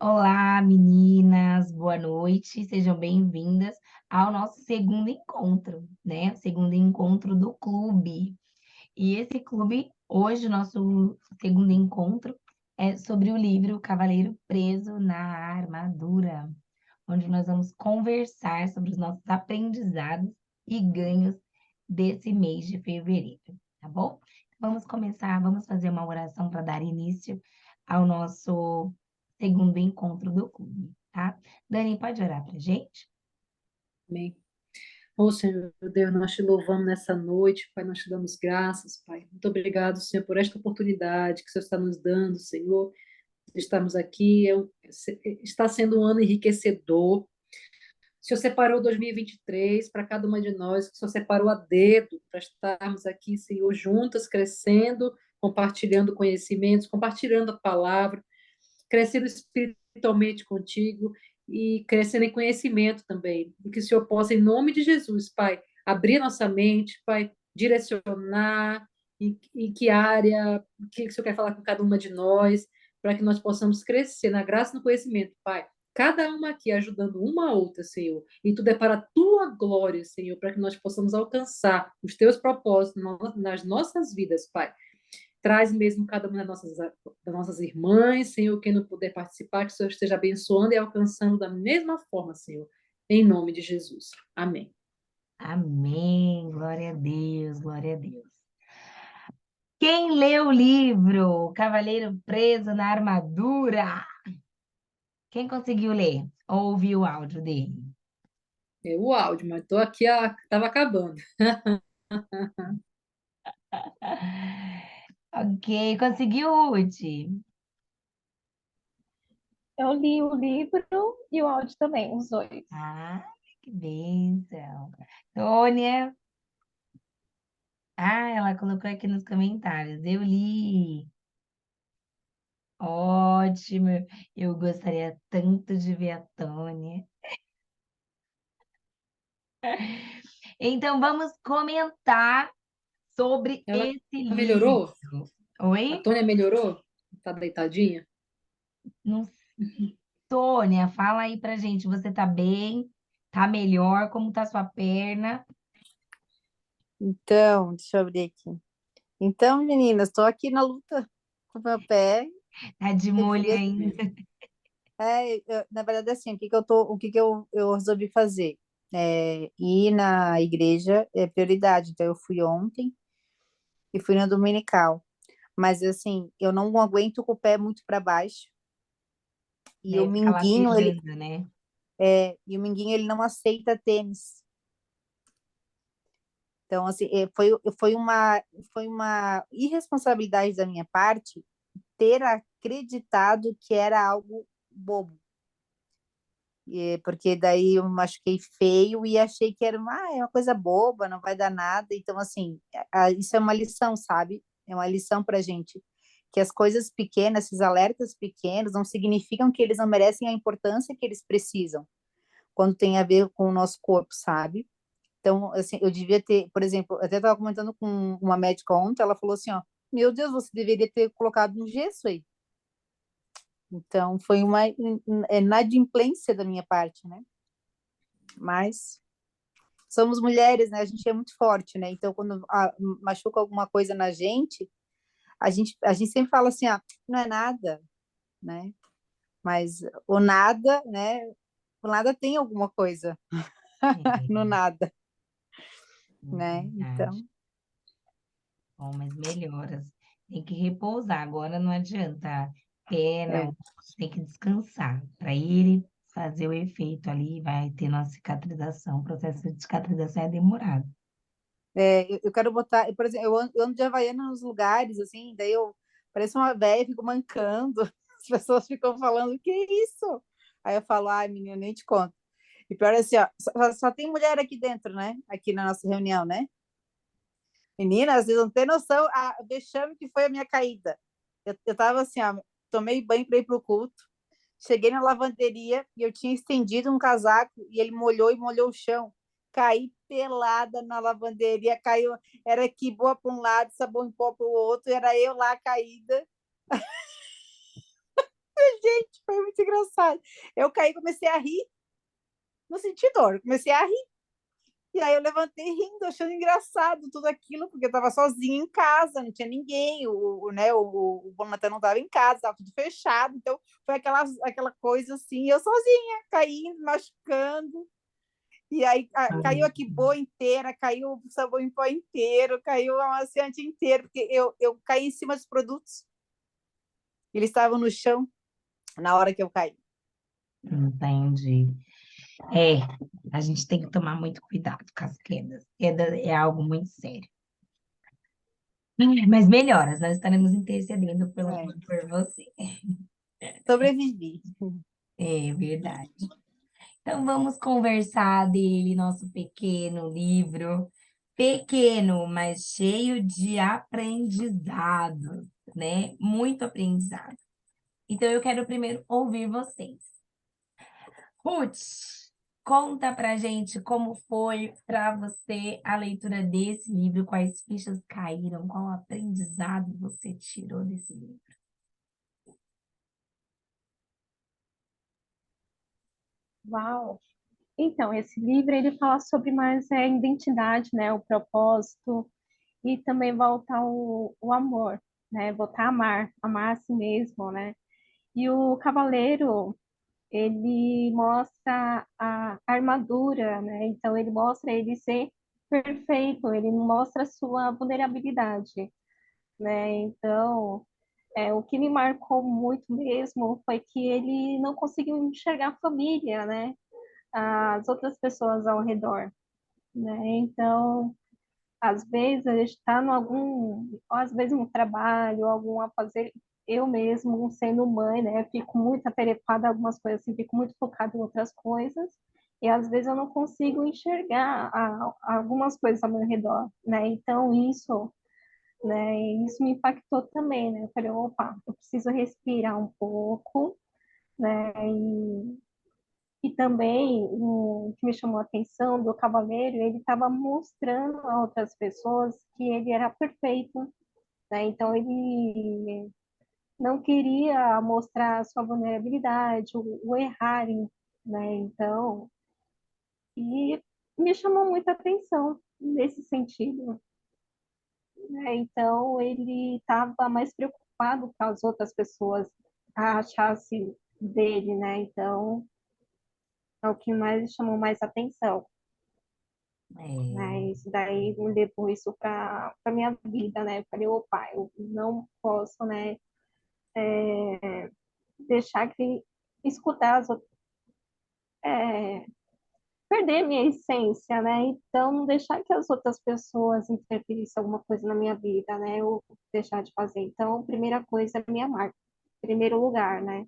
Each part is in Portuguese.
Olá, meninas, boa noite, sejam bem-vindas ao nosso segundo encontro, né? Segundo encontro do clube. E esse clube, hoje, nosso segundo encontro, é sobre o livro Cavaleiro Preso na Armadura, onde nós vamos conversar sobre os nossos aprendizados e ganhos desse mês de fevereiro, tá bom? Vamos começar, vamos fazer uma oração para dar início ao nosso segundo encontro do clube, tá? Dani, pode orar pra gente? Amém. Ô Senhor Deus, nós te louvamos nessa noite, Pai, nós te damos graças, Pai. Muito obrigado, Senhor, por esta oportunidade que o Senhor está nos dando, Senhor, de estarmos aqui. Está sendo um ano enriquecedor. O Senhor separou 2023 para cada uma de nós, o Senhor separou a dedo para estarmos aqui, Senhor, juntas, crescendo, compartilhando conhecimentos, compartilhando a palavra, crescendo espiritualmente contigo e crescendo em conhecimento também. E que o Senhor possa, em nome de Jesus, Pai, abrir nossa mente, Pai, direcionar em que área, o que o Senhor quer falar com cada uma de nós, para que nós possamos crescer na graça e no conhecimento, Pai. Cada uma aqui ajudando uma a outra, Senhor. E tudo é para a tua glória, Senhor, para que nós possamos alcançar os teus propósitos nas nossas vidas, Pai. Traz mesmo cada uma das nossas irmãs, Senhor, quem não puder participar, que o Senhor esteja abençoando e alcançando da mesma forma, Senhor, em nome de Jesus. Amém. Amém, glória a Deus, glória a Deus. Quem lê o livro Cavaleiro Preso na Armadura? Quem conseguiu ler ou ouviu o áudio dele? É o áudio, mas estou aqui, estava acabando. Ok, conseguiu, Ruth? Eu li o livro e o áudio também, os dois. Ah, que bênção. Tônia? Ah, ela colocou aqui nos comentários. Eu li. Ótimo. Eu gostaria tanto de ver a Tônia. Então, vamos comentar sobre Ela esse livro. melhorou? A Oi? Tônia melhorou? Está deitadinha? Não, Tônia, fala aí pra gente. Você tá bem? Tá melhor? Como tá sua perna? Então, deixa eu abrir aqui. Então, meninas, estou aqui na luta com o meu pé. Tá de Eu molho devia, ainda? na verdade, assim, o que que eu resolvi fazer? Ir na igreja é prioridade. Então, eu fui ontem e fui na dominical. Mas, assim, eu não aguento com o pé muito para baixo. E o Deve ficar minguinho, ele, latejando, né? e o minguinho, ele não aceita tênis. Então, assim, foi uma irresponsabilidade da minha parte ter acreditado que era algo bobo. Porque daí eu me machuquei feio e achei que era é uma coisa boba, não vai dar nada. Então, assim, isso é uma lição, sabe? É uma lição para gente. Que as coisas pequenas, esses alertas pequenos, não significam que eles não merecem a importância que eles precisam, quando tem a ver com o nosso corpo, sabe? Então, assim, eu devia ter, por exemplo, eu até estava comentando com uma médica ontem, ela falou assim, ó, meu Deus, você deveria ter colocado um gesso aí. Então, foi uma inadimplência da minha parte, né? Mas somos mulheres, né? A gente é muito forte, né? Então, quando machuca alguma coisa na gente, a gente sempre fala assim, ah, não é nada, né? Mas o nada, né? O nada tem alguma coisa no É, nada, é né? verdade. Então, Bom, mas melhoras. Tem que repousar. Agora não adianta. Perna, é, osso, tem que descansar. Para ele fazer o efeito ali, vai ter uma cicatrização. O processo de cicatrização é demorado. eu quero botar, por exemplo, eu ando de Havaiana nos lugares, assim, daí eu pareço uma velha, fico mancando, as pessoas ficam falando, que isso? Aí eu falo, ai, menina, nem te conto. E pior é assim, ó, só tem mulher aqui dentro, né? Aqui na nossa reunião, né? Meninas, vocês não têm noção o vexame que foi a minha caída. Eu tava assim, ó, tomei banho para ir pro culto, cheguei na lavanderia e eu tinha estendido um casaco e ele molhou e molhou o chão. Caí pelada na lavanderia, caiu, era que boa para um lado, sabão em pó para o outro, era eu lá caída. Gente, foi muito engraçado. engraçado. Eu caí, comecei a rir, não senti dor, comecei a rir. E aí eu levantei rindo, achando engraçado tudo aquilo, porque eu estava sozinha em casa, não tinha ninguém, né, o Bonatã não estava em casa, estava tudo fechado, então foi aquela coisa assim, eu sozinha, caindo, machucando, e aí caiu a Kibô inteira, caiu o sabão em pó inteiro, caiu o amaciante inteiro, porque eu caí em cima dos produtos, eles estavam no chão na hora que eu caí. Entendi. É, a gente tem que tomar muito cuidado com as quedas. Queda é algo muito sério. Mas melhoras, nós estaremos intercedendo É, por você. sobrevivi. É verdade. Então vamos conversar dele, nosso pequeno livro. Pequeno, mas cheio de aprendizado, né? Muito aprendizado. Então eu quero primeiro ouvir vocês. Ruth, conta pra gente como foi para você a leitura desse livro, quais fichas caíram, qual aprendizado você tirou desse livro. Uau! Então, esse livro ele fala sobre mais identidade, né, o propósito e também voltar o amor, né, voltar a amar a si mesmo, né? E o cavaleiro, ele mostra a armadura, né? Então ele mostra ele ser perfeito, ele não mostra a sua vulnerabilidade, né? Então, o que me marcou muito mesmo foi que ele não conseguiu enxergar a família, né? As outras pessoas ao redor, né? Então, às vezes a gente está no algum, às vezes no trabalho, algum a fazer, eu mesmo sendo mãe, né, fico muito atarefada em algumas coisas, assim, fico muito focada em outras coisas, e às vezes eu não consigo enxergar algumas coisas ao meu redor, né, então isso me impactou também, né, eu falei, opa, eu preciso respirar um pouco, né, e também, o que me chamou a atenção do cavaleiro, ele estava mostrando a outras pessoas que ele era perfeito, né? Então, ele não queria mostrar a sua vulnerabilidade, o errar, né? Então, e me chamou muita atenção nesse sentido, né? Então, ele estava mais preocupado com as outras pessoas achassem dele, né? Então, é o que mais chamou mais atenção. É, Né? Isso daí me levou isso para minha vida, né? Eu falei, opa, eu não posso, né, deixar que escutar as outras, é, perder minha essência, né? Então, não deixar que as outras pessoas interferissem alguma coisa na minha vida, né? Eu deixar de fazer. Então, a primeira coisa é me amar, em primeiro lugar, né?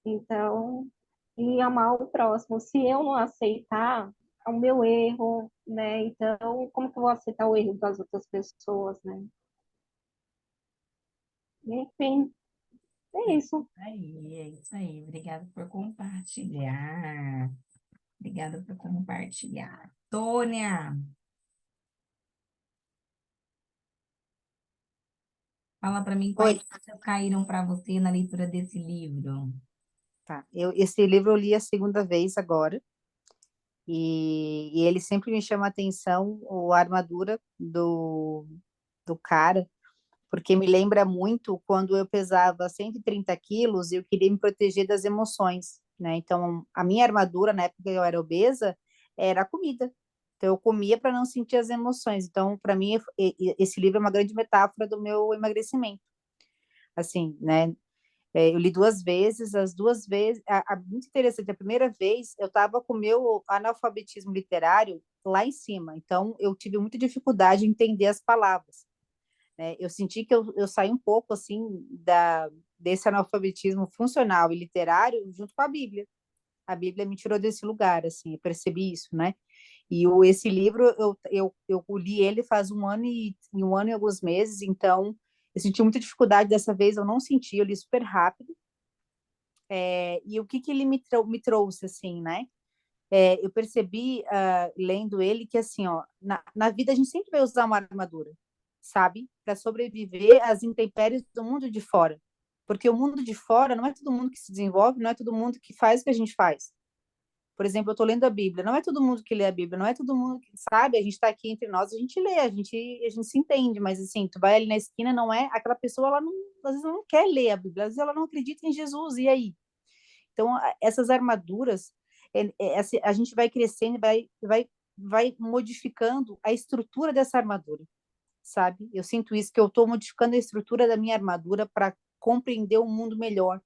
Então, e amar o próximo. Se eu não aceitar, é o meu erro, né? Então, como que eu vou aceitar o erro das outras pessoas, né? Enfim, é isso. é isso aí. Obrigada por compartilhar. Obrigada por compartilhar. Tônia, fala para mim quais Oi, fichas caíram para você na leitura desse livro. tá. Esse livro eu li a segunda vez agora, e ele sempre me chama a atenção, a armadura do cara, porque me lembra muito quando eu pesava 130 quilos e eu queria me proteger das emoções, né? Então, a minha armadura, na época que eu era obesa, era a comida. Então, eu comia para não sentir as emoções. Então, para mim, esse livro é uma grande metáfora do meu emagrecimento. Assim, né? Eu li duas vezes, as duas vezes, muito interessante, a primeira vez eu estava com o meu analfabetismo literário lá em cima, então eu tive muita dificuldade em entender as palavras, né? Eu senti que eu saí um pouco assim desse analfabetismo funcional e literário junto com a Bíblia me tirou desse lugar, assim, eu percebi isso, né? E esse livro, eu li ele faz um ano e alguns meses, então eu senti muita dificuldade dessa vez, eu não senti, eu li super rápido. E o que que ele me trouxe, assim, né? Eu percebi, lendo ele, que, assim, ó, na vida a gente sempre vai usar uma armadura, sabe? Para sobreviver às intempéries do mundo de fora. Porque o mundo de fora não é todo mundo que se desenvolve, não é todo mundo que faz o que a gente faz. Por exemplo, eu estou lendo a Bíblia, não é todo mundo que lê a Bíblia, não é todo mundo que sabe, a gente está aqui entre nós, a gente lê, a gente se entende, mas assim, tu vai ali na esquina, não é, aquela pessoa, ela não, às vezes ela não quer ler a Bíblia, às vezes ela não acredita em Jesus, e aí? Então, essas armaduras, assim, a gente vai crescendo, vai modificando a estrutura dessa armadura, sabe? Eu sinto isso, que eu estou modificando a estrutura da minha armadura para compreender o mundo melhor,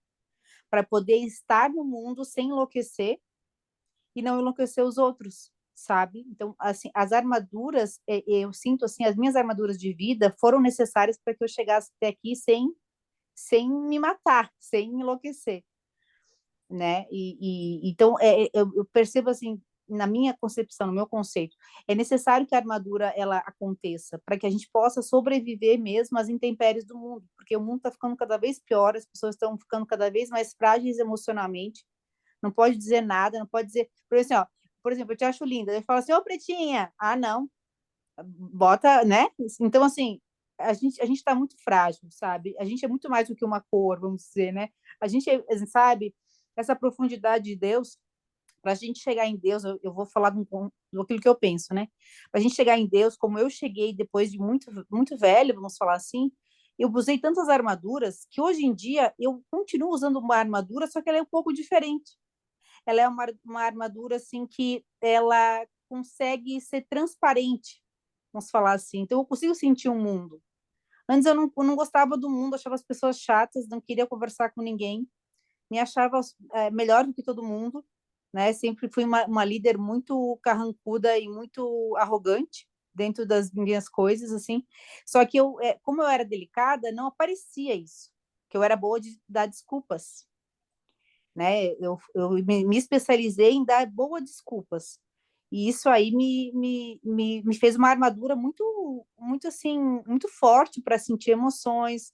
para poder estar no mundo sem enlouquecer e não enlouquecer os outros, sabe? Então, assim, as armaduras, eu sinto assim, as minhas armaduras de vida foram necessárias para que eu chegasse até aqui sem me matar, sem enlouquecer, né? Então, eu percebo assim, na minha concepção, no meu conceito, é necessário que a armadura ela aconteça para que a gente possa sobreviver mesmo às intempéries do mundo, porque o mundo está ficando cada vez pior, as pessoas estão ficando cada vez mais frágeis emocionalmente, não pode dizer nada, não pode dizer, por exemplo, eu te acho linda, ele fala assim, ô Pretinha, ah não, bota, né? Então assim, a gente está muito frágil, sabe? A gente é muito mais do que uma cor, vamos dizer, né? A gente sabe, essa profundidade de Deus, para a gente chegar em Deus, eu vou falar do aquilo que eu penso, né? Para a gente chegar em Deus, como eu cheguei depois de muito, muito velho, vamos falar assim, eu usei tantas armaduras que hoje em dia eu continuo usando uma armadura, só que ela é um pouco diferente. Ela é uma armadura assim que ela consegue ser transparente, vamos falar assim. Então eu consigo sentir o mundo. Antes eu não gostava do mundo, achava as pessoas chatas, não queria conversar com ninguém, me achava melhor do que todo mundo, né? Sempre fui uma líder muito carrancuda e muito arrogante dentro das minhas coisas, assim. Só que como eu era delicada, não aparecia isso, que eu era boa de dar desculpas, né? Eu me especializei em dar boas desculpas. E isso aí me fez uma armadura muito, muito assim, muito forte para sentir emoções.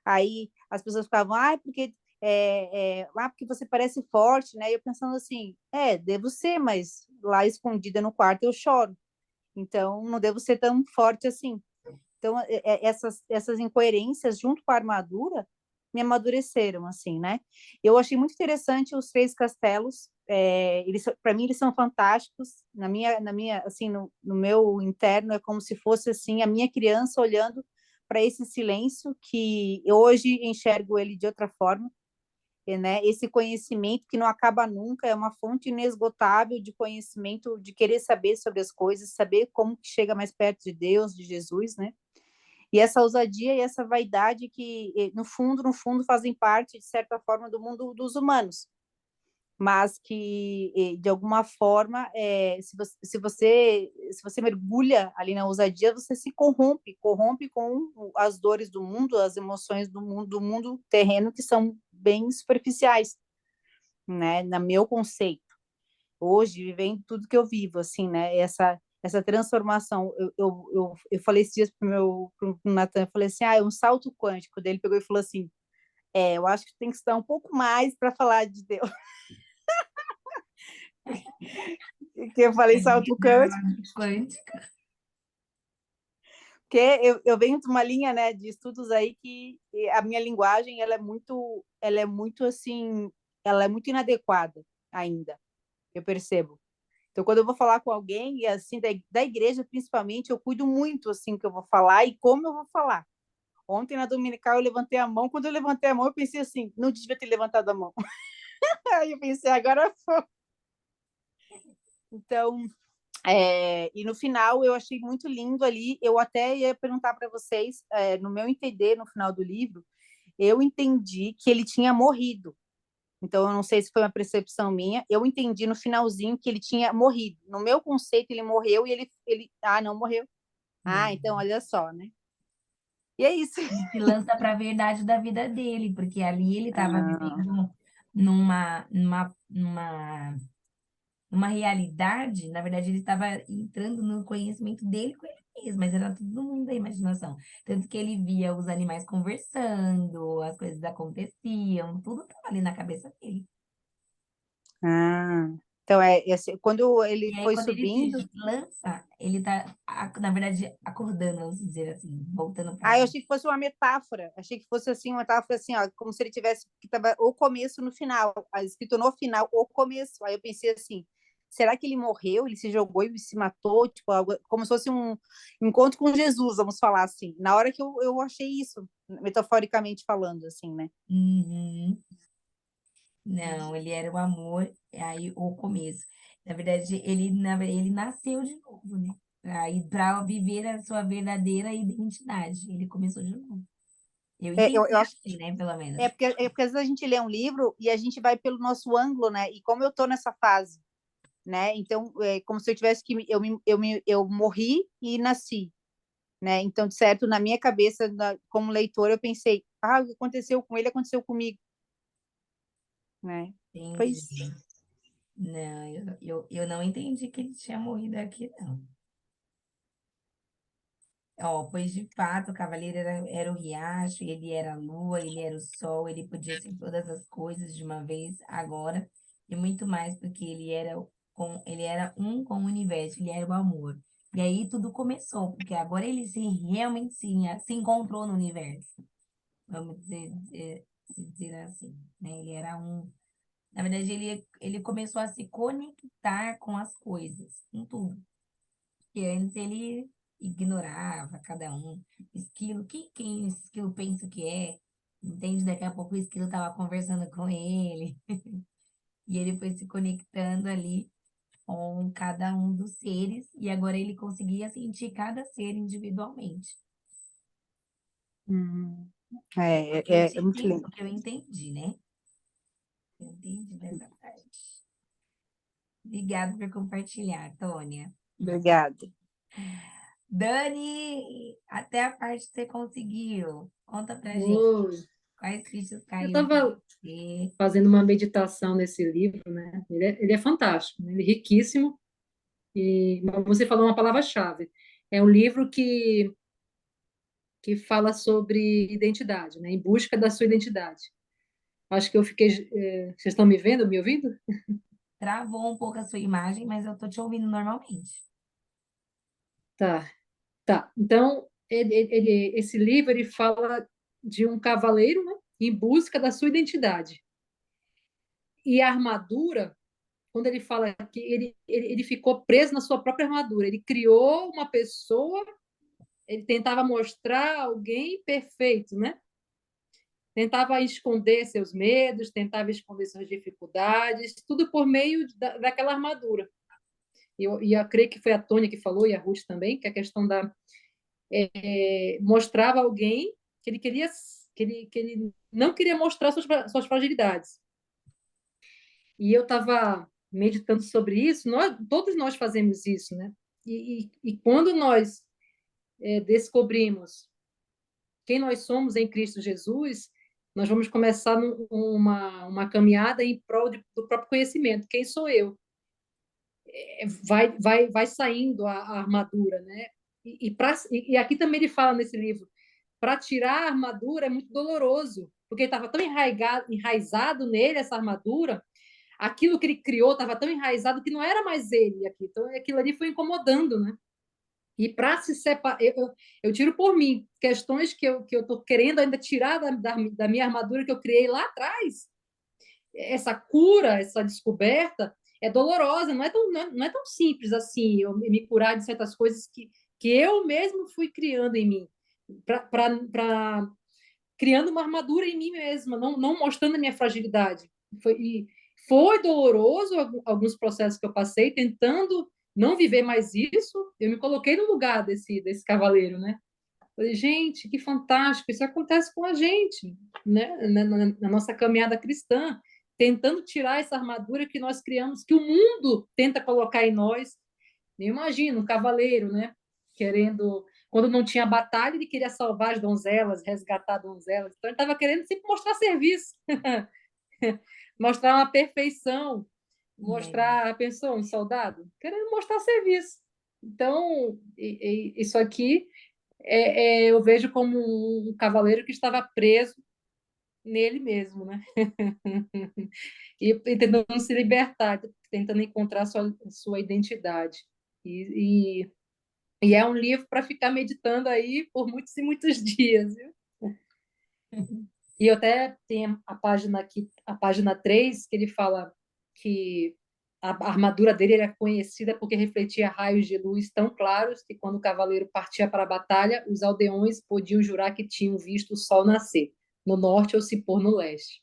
Aí as pessoas ficavam, porque você parece forte, né? E eu pensando assim, devo ser, mas lá escondida no quarto eu choro. Então, não devo ser tão forte assim. Então, essas incoerências, junto com a armadura, me amadureceram, assim, né? Eu achei muito interessante os três castelos. Para mim, eles são fantásticos. Assim, no meu interno, é como se fosse, assim, a minha criança olhando para esse silêncio que eu hoje enxergo ele de outra forma, né? Esse conhecimento que não acaba nunca, é uma fonte inesgotável de conhecimento, de querer saber sobre as coisas, saber como que chega mais perto de Deus, de Jesus, né? E essa ousadia e essa vaidade que, no fundo, fazem parte, de certa forma, do mundo dos humanos, mas que, de alguma forma, se você mergulha ali na ousadia, você se corrompe com as dores do mundo, as emoções do mundo terreno, que são bem superficiais, né, no meu conceito. Hoje, vivendo tudo que eu vivo, assim, né, essa transformação. Eu falei esses dias pro Natan, eu falei assim, é um salto quântico dele, pegou e falou assim, eu acho que tem que estudar um pouco mais para falar de Deus. Que eu falei salto quântico, Quântica. porque eu venho de uma linha, né, de estudos aí que a minha linguagem, ela é muito assim, ela é muito inadequada ainda, eu percebo. Então, quando eu vou falar com alguém, e assim, da igreja principalmente, eu cuido muito, assim, que eu vou falar e como eu vou falar. Ontem, na Dominical, eu levantei a mão. Quando eu levantei a mão, eu pensei assim, não devia ter levantado a mão. Aí eu pensei, agora foi. Então, e no final, eu achei muito lindo ali. Eu até ia perguntar para vocês, no meu entender, no final do livro, eu entendi que ele tinha morrido. Então, eu não sei se foi uma percepção minha. Eu entendi no finalzinho que ele tinha morrido. No meu conceito, ele morreu e ele... Ah, não morreu. Ah, então, olha só, né? E é isso. Ele se lança para a verdade da vida dele, porque ali ele estava Ah, vivendo numa realidade, na verdade, ele estava entrando no conhecimento dele com ele mesmo, mas era tudo no mundo da imaginação. Tanto que ele via os animais conversando, as coisas aconteciam, tudo estava ali na cabeça dele. ah. Então, assim, quando ele E aí, foi quando ele se subindo, lança, ele tá, na verdade, acordando, vamos dizer assim, voltando para a eu vida. achei que fosse uma metáfora, achei que fosse assim, uma metáfora assim, ó, como se ele tivesse que tava o começo no final, escrito no final, o começo. Aí eu pensei assim, será que ele morreu, ele se jogou e se matou, tipo, como se fosse um encontro com Jesus, vamos falar assim. Na hora que eu achei isso, metaforicamente falando, assim, né? Uhum. Não, ele era o amor, aí o começo. Na verdade, ele nasceu de novo, né? Aí para viver a sua verdadeira identidade, ele começou de novo. Eu Eu entendi acho assim, né? Pelo menos. porque às vezes a gente lê um livro e a gente vai pelo nosso ângulo, né? E como eu tô nessa fase, né? Então, é como se eu tivesse que eu morri e nasci, né? Então, de certo, na minha cabeça, como leitor, eu pensei, o que aconteceu com ele aconteceu comigo, né? Foi Entendi. isso. Não, eu não entendi que ele tinha morrido aqui, não. Ó, pois de fato o cavaleiro era o riacho, ele era a lua, ele era o sol, ele podia ser todas as coisas de uma vez, agora, e muito mais, porque ele era um com o universo, ele era o amor. E aí tudo começou, porque agora ele realmente se encontrou no universo, vamos dizer assim, né? Ele era um. Na verdade, ele começou a se conectar com as coisas, com tudo. E antes ele ignorava cada um. Esquilo, quem esquilo pensa que é? Entende? Daqui a pouco o esquilo estava conversando com ele. E ele foi se conectando ali com cada um dos seres. E agora ele conseguia sentir cada ser individualmente. Hum, é muito O lindo. que eu entendi, né? Eu entendi dessa parte. Obrigada por compartilhar, Tônia. Obrigada. Dani, até a parte que você conseguiu. Conta pra gente. Oi. Quais fichas Eu caíram para estava você? fazendo uma meditação nesse livro, né? Ele é fantástico, né? Ele é riquíssimo. Mas você falou uma palavra-chave. É um livro que fala sobre identidade, né? Em busca da sua identidade. Acho que eu fiquei. Vocês estão me vendo, me ouvindo? Travou um pouco a sua imagem, mas eu tô te ouvindo normalmente. Tá, tá. Então, esse livro ele fala de um cavaleiro, né? Em busca da sua identidade. E a armadura, quando ele fala que ele ficou preso na sua própria armadura, ele criou uma pessoa, ele tentava mostrar alguém perfeito, né? Tentava esconder seus medos, tentava esconder suas dificuldades, tudo por meio daquela armadura. E eu creio que foi a Tônia que falou, e a Ruth também, que a questão mostrava alguém que ele queria, que ele não queria mostrar suas fragilidades. E eu estava meditando sobre isso, todos nós fazemos isso, né? E quando nós descobrimos quem nós somos em Cristo Jesus, nós vamos começar uma caminhada em prol do próprio conhecimento. Quem sou eu? Vai saindo a armadura, né? E aqui também ele fala nesse livro, para tirar a armadura é muito doloroso, porque estava tão enraizado nele essa armadura, aquilo que ele criou estava tão enraizado que não era mais ele aqui. Então aquilo ali foi incomodando, né? E para se separar, eu tiro por mim questões que eu estou querendo ainda tirar da minha armadura que eu criei lá atrás. Essa cura, essa descoberta é dolorosa, não é tão simples assim eu me curar de certas coisas que eu mesmo fui criando em mim, criando uma armadura em mim mesma, não mostrando a minha fragilidade. Foi doloroso alguns processos que eu passei, tentando não viver mais isso, eu me coloquei no lugar desse cavaleiro, né? Falei, gente, que fantástico, isso acontece com a gente, né? Na nossa caminhada cristã, tentando tirar essa armadura que nós criamos, que o mundo tenta colocar em nós. Eu imagino um cavaleiro, né? Querendo, quando não tinha batalha, ele queria salvar as donzelas, resgatar donzelas. Então, ele estava querendo sempre mostrar serviço, mostrar uma perfeição, É, mostrar a pessoa, um soldado, querendo mostrar serviço. Então, isso aqui eu vejo como um cavaleiro que estava preso nele mesmo, né? E tentando se libertar. tentando encontrar sua identidade. E, e é um livro para ficar meditando aí por muitos e muitos dias, viu? E eu até tenho a página aqui, a página 3 que ele fala que a armadura dele era conhecida porque refletia raios de luz tão claros que quando o cavaleiro partia para a batalha, os aldeões podiam jurar que tinham visto o sol nascer no norte ou se pôr no leste.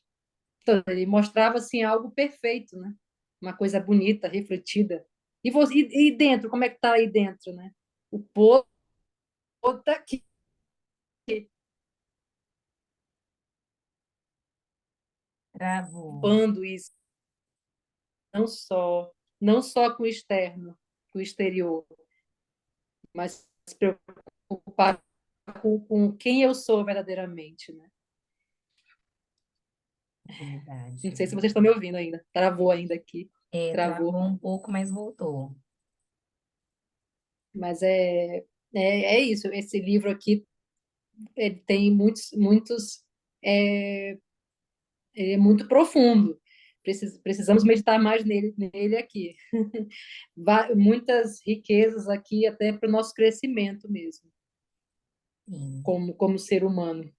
Então, ele mostrava assim algo perfeito, né? Uma coisa bonita, refletida. E dentro, como é que está aí dentro, né? O povo está aqui. Travou. Ocupando isso, não só com o externo, com o exterior, mas se preocupar com quem eu sou verdadeiramente, né? Verdade, Não sei se vocês estão verdade. me ouvindo ainda. Travou ainda aqui. É, Travou. travou um pouco, mas voltou. Mas é isso. Esse livro aqui ele tem muitos. É, ele é muito profundo. Precisamos meditar mais nele aqui. Muitas riquezas aqui, até para o nosso crescimento mesmo, Sim, como ser humano.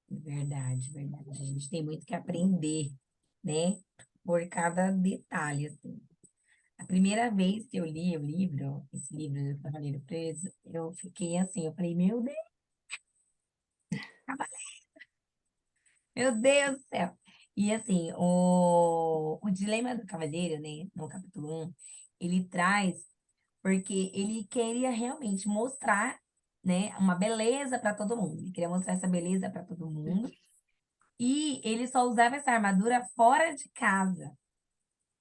verdade, verdade. A gente tem muito que aprender, né? Por cada detalhe, assim. A primeira vez que eu li o livro, esse livro do Cavaleiro Preso, eu fiquei assim, eu falei, meu Deus do céu. E assim, o Dilema do Cavaleiro, né, no capítulo 1, ele traz porque ele queria realmente mostrar, né, uma beleza para todo mundo. Ele queria mostrar essa beleza para todo mundo. E ele só usava essa armadura fora de casa.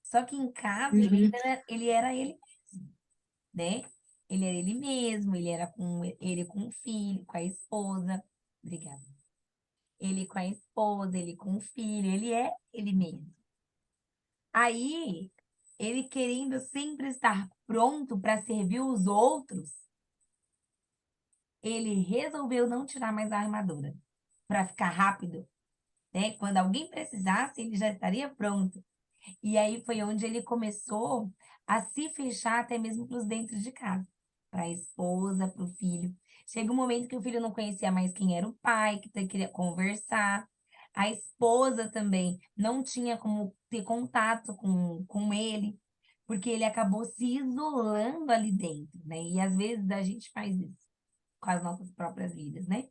Só que em casa Uhum. ele era ele mesmo, né? Ele era ele mesmo, ele era com ele com o filho, com a esposa. Obrigada. Ele com a esposa, ele com o filho, ele é ele mesmo. Aí, ele querendo sempre estar pronto para servir os outros, ele resolveu não tirar mais a armadura para ficar rápido, né? Quando alguém precisasse, ele já estaria pronto. E aí foi onde ele começou a se fechar até mesmo para os dentro de casa, para a esposa, para o filho. Chega um momento que o filho não conhecia mais quem era o pai, que queria conversar. A esposa também não tinha como ter contato com ele, porque ele acabou se isolando ali dentro, né? E às vezes a gente faz isso com as nossas próprias vidas, né?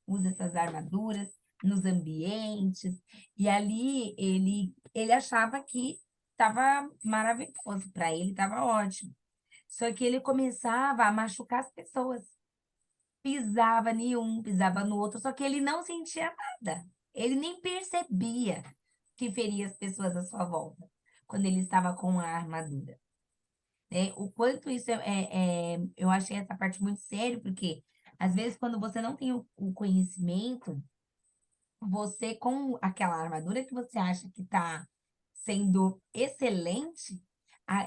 Usa essas armaduras nos ambientes, e ali ele achava que estava maravilhoso, para ele estava ótimo. Só que ele começava a machucar as pessoas. Pisava em um, pisava no outro, só que ele não sentia nada. Ele nem percebia que feria as pessoas à sua volta, quando ele estava com a armadura. Né? O quanto isso eu achei essa parte muito sério, porque às vezes quando você não tem o conhecimento, você com aquela armadura que você acha que está sendo excelente,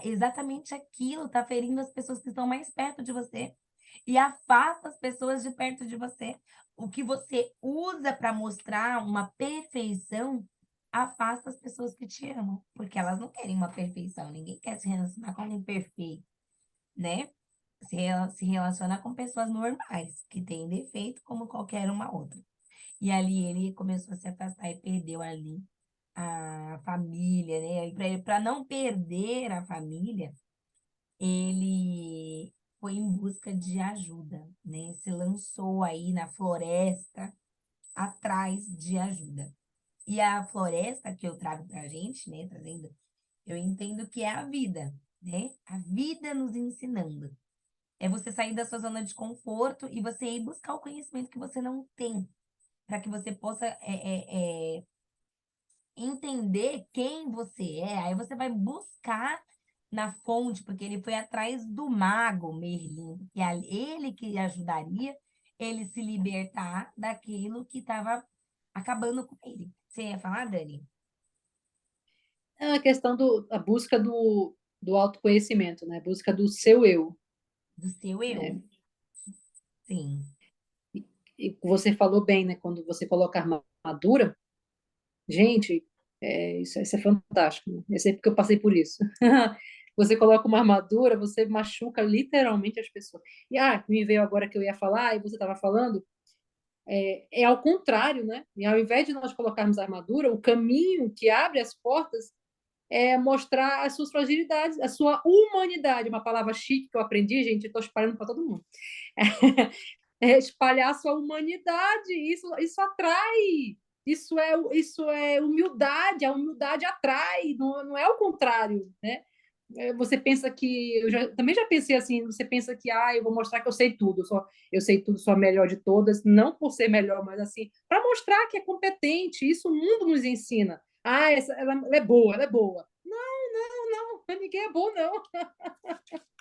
exatamente aquilo está ferindo as pessoas que estão mais perto de você e afasta as pessoas de perto de você. O que você usa para mostrar uma perfeição afasta as pessoas que te amam, porque elas não querem uma perfeição, ninguém quer se relacionar com alguém perfeito, né? Se relaciona com pessoas normais, que têm defeito como qualquer uma outra. E ali ele começou a se afastar e perdeu ali a família, né? E para não perder a família, ele foi em busca de ajuda, né? Se lançou aí na floresta atrás de ajuda. E a floresta que eu trago para a gente, né? Trazendo, eu entendo que é a vida, né? A vida nos ensinando. É você sair da sua zona de conforto e você ir buscar o conhecimento que você não tem, para que você possa entender quem você é. Aí você vai buscar na fonte, porque ele foi atrás do mago Merlin, e ele que ajudaria ele se libertar daquilo que estava acabando com ele. Você ia falar, Dani? É a questão a busca do autoconhecimento, né? Busca do seu eu, Do seu eu? né? Sim. E você falou bem, né? Quando você coloca a armadura, gente, Isso é fantástico, né? Eu sei porque eu passei por isso. Você coloca uma armadura, você machuca literalmente as pessoas. E me veio agora que eu ia falar, e você estava falando, é ao contrário, né? E ao invés de nós colocarmos a armadura, o caminho que abre as portas é mostrar as suas fragilidades, a sua humanidade, uma palavra chique que eu aprendi, gente, estou espalhando para todo mundo. Espalhar a sua humanidade, isso atrai. Isso é humildade, a humildade atrai, não é o contrário, né? Você pensa que também já pensei assim, você pensa que eu vou mostrar que eu sei tudo, eu sei tudo, sou a melhor de todas, não por ser melhor, mas assim, para mostrar que é competente, isso o mundo nos ensina. Ela é boa, ela é boa. Não, ninguém é bom, não.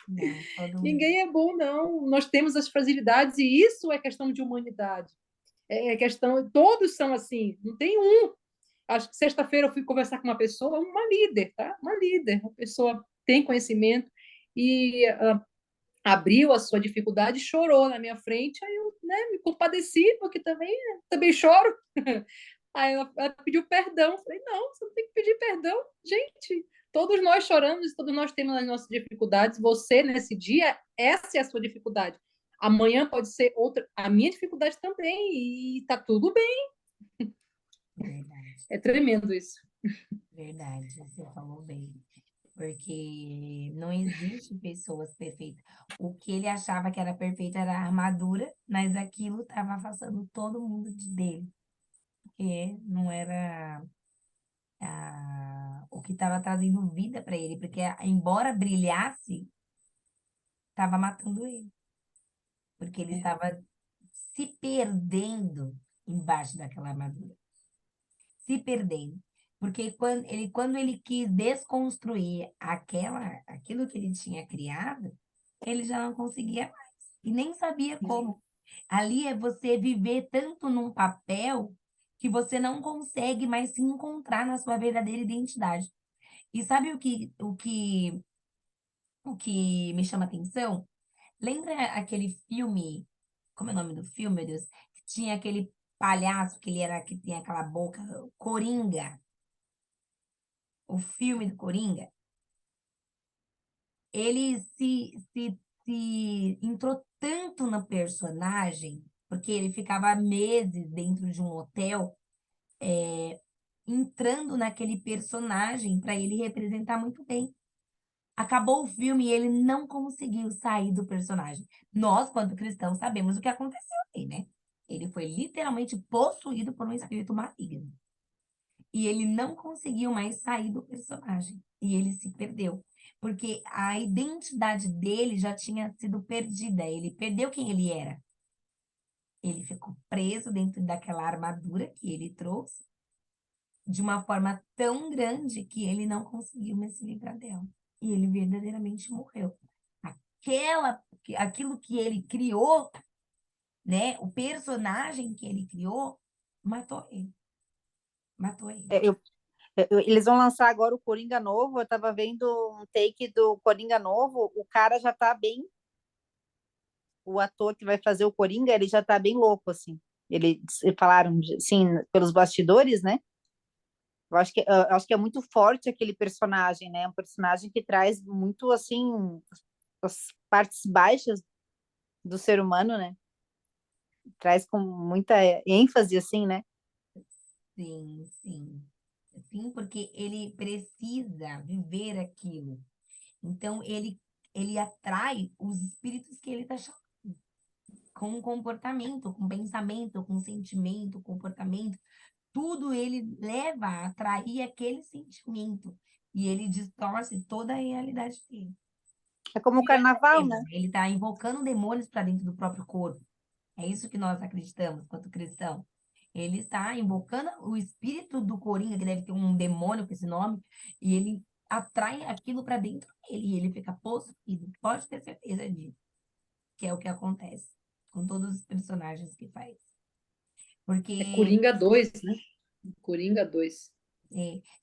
Não, todo mundo. Ninguém é bom, não. Nós temos as fragilidades e isso é questão de humanidade. É questão, todos são assim, não tem um. Acho que sexta-feira eu fui conversar com uma pessoa, uma líder, tá? Uma líder, uma pessoa tem conhecimento e abriu a sua dificuldade, chorou na minha frente, aí eu, né, me compadeci, porque também choro. Aí ela pediu perdão. Eu falei, não, você não tem que pedir perdão. Gente, todos nós choramos, todos nós temos as nossas dificuldades. Você, nesse dia, essa é a sua dificuldade. Amanhã pode ser outra, a minha dificuldade também, e tá tudo bem. Verdade, É tremendo isso. verdade, você falou bem. Porque não existe pessoas perfeitas. O que ele achava que era perfeito era a armadura, mas aquilo estava afastando todo mundo dele. Porque não era o que estava trazendo vida para ele. Porque, embora brilhasse, estava matando ele. Porque ele estava se perdendo embaixo daquela armadura. Se perdendo. Porque quando ele quis desconstruir aquilo que ele tinha criado, ele já não conseguia mais. E nem sabia como. Ali é você viver tanto num papel que você não consegue mais se encontrar na sua verdadeira identidade. E sabe o que me chama atenção? Lembra aquele filme, como é o nome do filme, meu Deus? Que tinha aquele palhaço que tinha aquela boca, Coringa, o filme do Coringa. Ele se entrou tanto no personagem, porque ele ficava meses dentro de um hotel, entrando naquele personagem para ele representar muito bem. Acabou o filme e ele não conseguiu sair do personagem. Nós, quanto cristãos, sabemos o que aconteceu ali, né? Ele foi literalmente possuído por um espírito maligno. E ele não conseguiu mais sair do personagem. E ele se perdeu. Porque a identidade dele já tinha sido perdida. Ele perdeu quem ele era. Ele ficou preso dentro daquela armadura que ele trouxe de uma forma tão grande que ele não conseguiu mais se livrar dela. E ele verdadeiramente morreu. Aquilo que ele criou, né? O personagem que ele criou, matou ele. Matou ele. Eles vão lançar agora o Coringa novo. Eu tava vendo um take do Coringa novo. O cara já tá bem. O ator que vai fazer o Coringa, ele já tá bem louco, assim. Eles falaram, assim, pelos bastidores, né? Eu acho que é muito forte aquele personagem, né? Um personagem que traz muito, assim, as partes baixas do ser humano, né? Traz com muita ênfase, assim, né? Sim, sim. Sim, porque ele precisa viver aquilo. Então, ele atrai os espíritos que ele está chamando. Com comportamento, com pensamento, com sentimento, comportamento. Tudo ele leva a atrair aquele sentimento. E ele distorce toda a realidade dele. É como o carnaval, né? Ele está invocando demônios para dentro do próprio corpo. É isso que nós acreditamos, quanto cristãos. Ele está invocando o espírito do Coringa, que deve ter um demônio com esse nome, e ele atrai aquilo para dentro dele, e ele fica possuído. Pode ter certeza disso, que é o que acontece com todos os personagens que faz. É Porque Coringa 2, né? Coringa 2.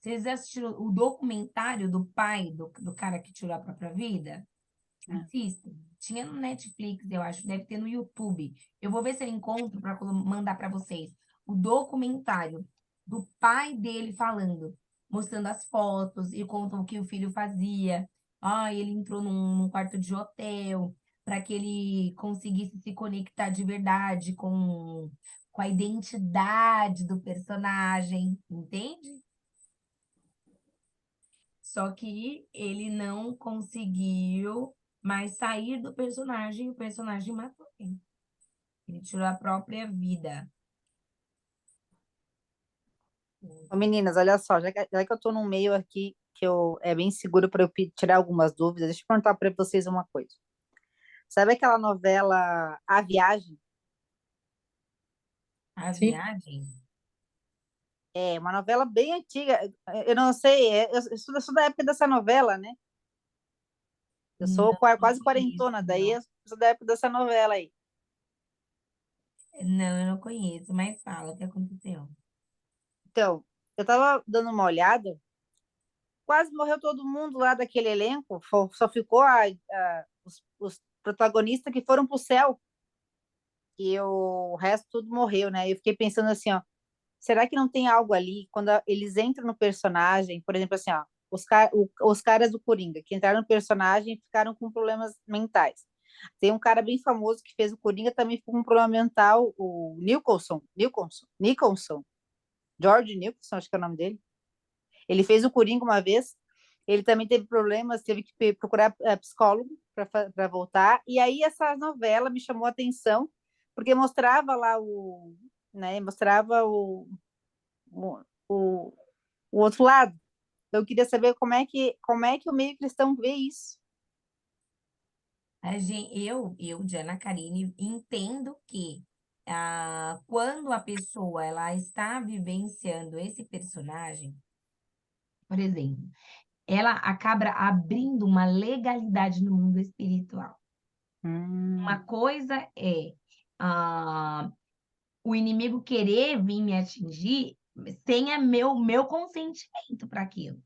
vocês assistiram o documentário do pai do cara que tirou a própria vida? Assistam. Tinha no Netflix, eu acho, deve ter no YouTube. Eu vou ver se eu encontro para mandar para vocês o documentário do pai dele falando. mostrando as fotos e contam o que o filho fazia. Ah, ele entrou num quarto de hotel para que ele conseguisse se conectar de verdade com a identidade do personagem, entende? Só que ele não conseguiu mais sair do personagem, e o personagem matou ele. Ele tirou a própria vida. Ô, meninas, olha só, já que eu tô num meio aqui que é bem seguro para eu tirar algumas dúvidas, deixa eu perguntar para vocês uma coisa. Sabe aquela novela A Viagem? A Sim? viagem? É uma novela bem antiga. Eu não sei, eu sou da época dessa novela, né? Eu sou Não, não quase conheço, quarentona, daí não. eu sou da época dessa novela aí. Não, eu não conheço, mas fala o que aconteceu. Então, eu tava dando uma olhada, quase morreu todo mundo lá daquele elenco, só ficou os protagonistas que foram pro céu, e o resto tudo morreu, né? Eu fiquei pensando assim, ó, será que não tem algo ali, quando eles entram no personagem, por exemplo, assim, ó, os caras do Coringa, que entraram no personagem e ficaram com problemas mentais. Tem um cara bem famoso que fez o Coringa, também ficou com um problema mental, o Nicholson, George Nicholson, acho que é o nome dele. Ele fez o Coringa uma vez, ele também teve problemas, teve que procurar psicólogo para voltar. E aí essa novela me chamou a atenção, porque mostrava lá né, mostrava o, o, o outro lado. Eu queria saber como é que o meio cristão vê isso. Diana Carine, entendo que quando a pessoa ela está vivenciando esse personagem, por exemplo, ela acaba abrindo uma legalidade no mundo espiritual. Uma Hum, coisa é ah, o inimigo querer vir me atingir sem meu consentimento para aquilo.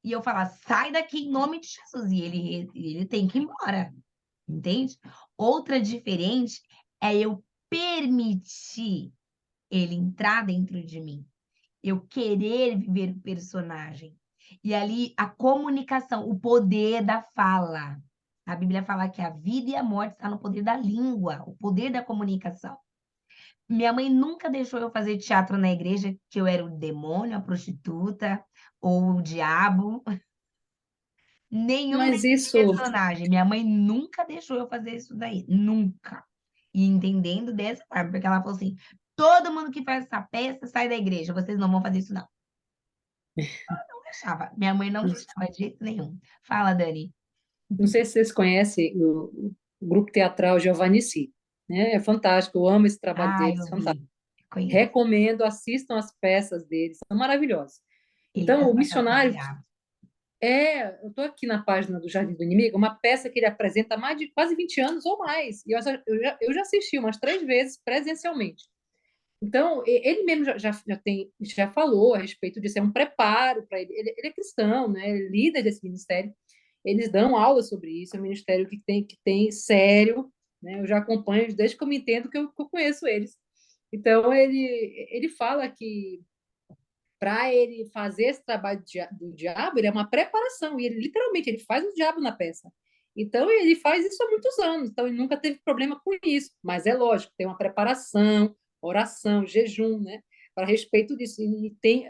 E eu falar, sai daqui em nome de Jesus. E ele tem que ir embora, entende? Outra diferente é eu permitir ele entrar dentro de mim. Eu querer viver o personagem. E ali a comunicação, o poder da fala. A Bíblia fala que a vida e a morte está no poder da língua, o poder da comunicação. Minha mãe nunca deixou eu fazer teatro na igreja, que eu era o demônio, a prostituta ou o diabo. Nenhum Mas desses isso, personagens. Minha mãe nunca deixou eu fazer isso daí. Nunca. E entendendo dessa forma, porque ela falou assim: todo mundo que faz essa peça sai da igreja, vocês não vão fazer isso, não. Não deixava. Minha mãe não deixava de jeito nenhum. Fala, Dani. não sei se vocês conhecem o grupo teatral Giovannici, né? É fantástico, eu amo esse trabalho Ah, deles, eu fantástico. vi. Conheço. Recomendo, assistam as peças deles, são maravilhosas. Ele Então, faz o papel do Missionário diabo. eu estou aqui na página do Jardim do Inimigo, uma peça que ele apresenta há mais de quase 20 anos ou mais. E eu já assisti umas 3 vezes presencialmente. Então, ele mesmo já falou a respeito disso, é um preparo para ele. Ele é cristão, né? Ele é líder desse ministério. Eles dão aula sobre isso, é um ministério que tem sério, né? Eu já acompanho desde que eu me entendo que eu conheço eles. Então, ele fala que para ele fazer esse trabalho do diabo, ele é uma preparação, e ele literalmente ele faz o diabo na peça. Então, ele faz isso há muitos anos, então ele nunca teve problema com isso. Mas é lógico, tem uma preparação, oração, jejum, né? Para respeito disso. E tem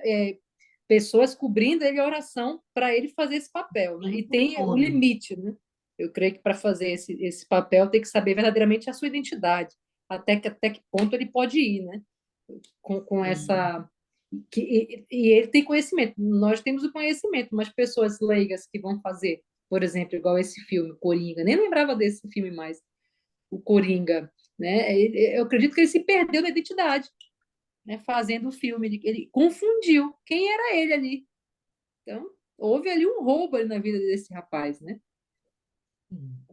pessoas cobrindo ele a oração para ele fazer esse papel, né? E Tempo tem o todo. limite, né? Eu creio que para fazer esse papel tem que saber verdadeiramente a sua identidade, até que ponto ele pode ir, né? Com Sim. essa e ele tem conhecimento. Nós temos o conhecimento, mas pessoas leigas que vão fazer, por exemplo, igual esse filme, Coringa, nem lembrava desse filme mais, o Coringa, né? Eu acredito que ele se perdeu na identidade, né? Fazendo o filme, ele confundiu quem era ele ali. Então, houve ali um roubo ali na vida desse rapaz, né? Sim.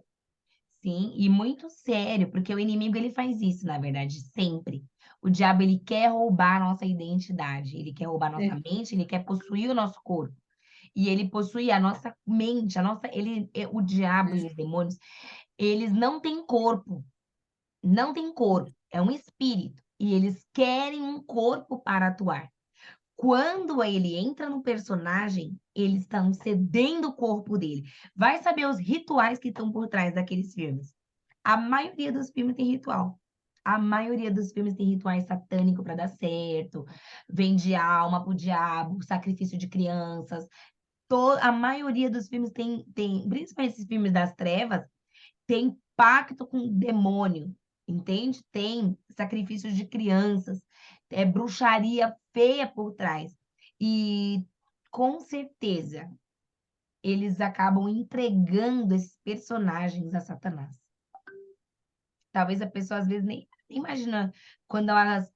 Sim, e muito sério, porque o inimigo ele faz isso, na verdade, sempre. O diabo ele quer roubar a nossa identidade, ele quer roubar a nossa É, mente, ele quer possuir o nosso corpo. E ele possui a nossa mente, o diabo e é, os demônios, eles não têm corpo, não têm corpo, é um espírito, e eles querem um corpo para atuar. Quando ele entra no personagem, eles estão cedendo o corpo dele. Vai saber os rituais que estão por trás daqueles filmes. A maioria dos filmes tem ritual. A maioria dos filmes tem rituais satânicos para dar certo. Vende alma pro diabo, sacrifício de crianças. A maioria dos filmes tem, principalmente esses filmes das trevas, tem pacto com o demônio, entende? Tem sacrifícios de crianças, é bruxaria feia por trás. E com certeza eles acabam entregando esses personagens a Satanás. Talvez a pessoa às vezes nem imagina quando elas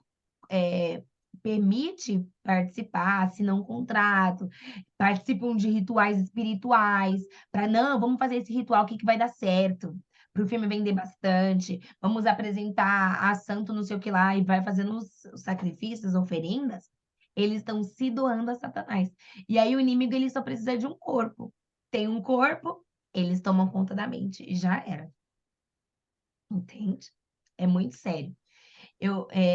permite participar, assinam um contrato, participam de rituais espirituais, para não, vamos fazer esse ritual aqui que vai dar certo, para o filme vender bastante, vamos apresentar a santo não sei o que lá, e vai fazendo os sacrifícios, oferendas, eles estão se doando a Satanás. E aí o inimigo ele só precisa de um corpo. Tem um corpo, eles tomam conta da mente, e já era. Entende? É muito sério.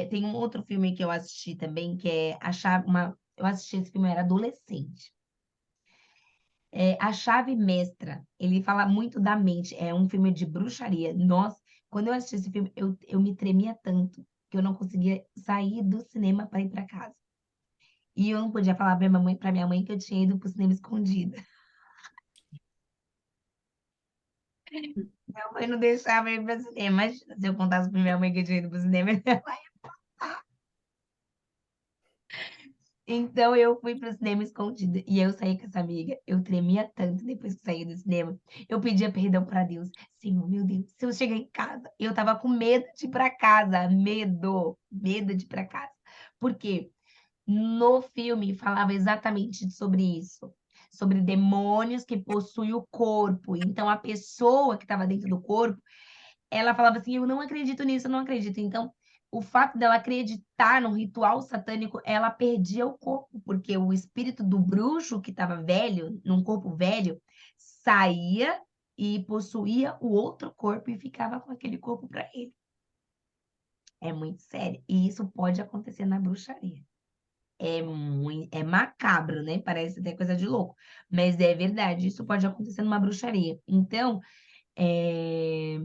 Tem um outro filme que eu assisti também, que é Eu assisti esse filme, eu era adolescente. A Chave Mestra. Ele fala muito da mente. É um filme de bruxaria. Nossa, quando eu assisti esse filme, eu me tremia tanto que eu não conseguia sair do cinema para ir para casa. E eu não podia falar para minha mãe que eu tinha ido para o cinema escondida. Minha mãe não deixava eu ir para o cinema. Imagina se eu contasse para minha mãe que eu tinha ido para o cinema. Então eu fui pro cinema escondida e eu saí com essa amiga. Eu tremia tanto depois que saí do cinema. Eu pedia perdão para Deus. Senhor, meu Deus, se eu chegar em casa, eu tava com medo de ir para casa, medo de ir para casa. Porque no filme falava exatamente sobre isso, sobre demônios que possuem o corpo. Então a pessoa que estava dentro do corpo ela falava assim: eu não acredito nisso, eu não acredito. Então, o fato dela acreditar no ritual satânico, ela perdia o corpo, porque o espírito do bruxo que estava velho, num corpo velho, saía e possuía o outro corpo e ficava com aquele corpo para ele. É muito sério. E isso pode acontecer na bruxaria. É macabro, né? Parece até coisa de louco. Mas é verdade, isso pode acontecer numa bruxaria. Então, é,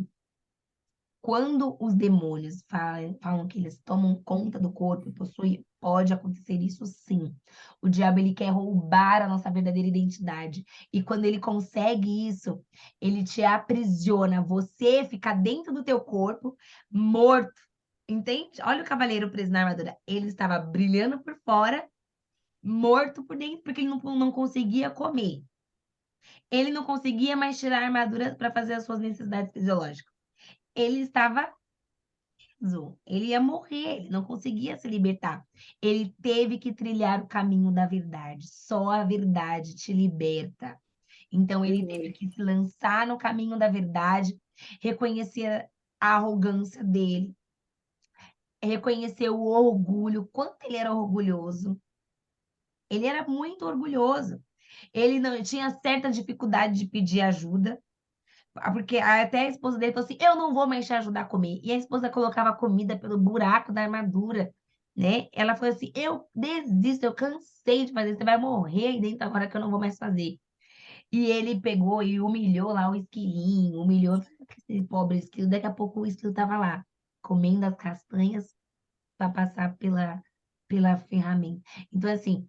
quando os demônios falam que eles tomam conta do corpo e possuem, pode acontecer isso sim. O diabo ele quer roubar a nossa verdadeira identidade. E quando ele consegue isso, ele te aprisiona. Você fica dentro do teu corpo, morto. Entende? Olha o cavaleiro preso na armadura. Ele estava brilhando por fora, morto por dentro, porque ele não conseguia comer. Ele não conseguia mais tirar a armadura para fazer as suas necessidades fisiológicas. Ele estava ele ia morrer, ele não conseguia se libertar. Ele teve que trilhar o caminho da verdade. Só a verdade te liberta. Então, ele teve que se lançar no caminho da verdade, reconhecer a arrogância dele, reconhecer o orgulho, quanto ele era orgulhoso. Ele era muito orgulhoso. Ele não tinha certa dificuldade de pedir ajuda. Porque até a esposa dele falou assim: eu não vou mais te ajudar a comer. E a esposa colocava comida pelo buraco da armadura, né? Ela falou assim: eu desisto, eu cansei de fazer, você vai morrer aí dentro agora que eu não vou mais fazer. E ele pegou e humilhou lá o esquilinho, humilhou esse pobre esquilo. Daqui a pouco o esquilo tava lá, comendo as castanhas para passar pela ferramenta. Então, assim,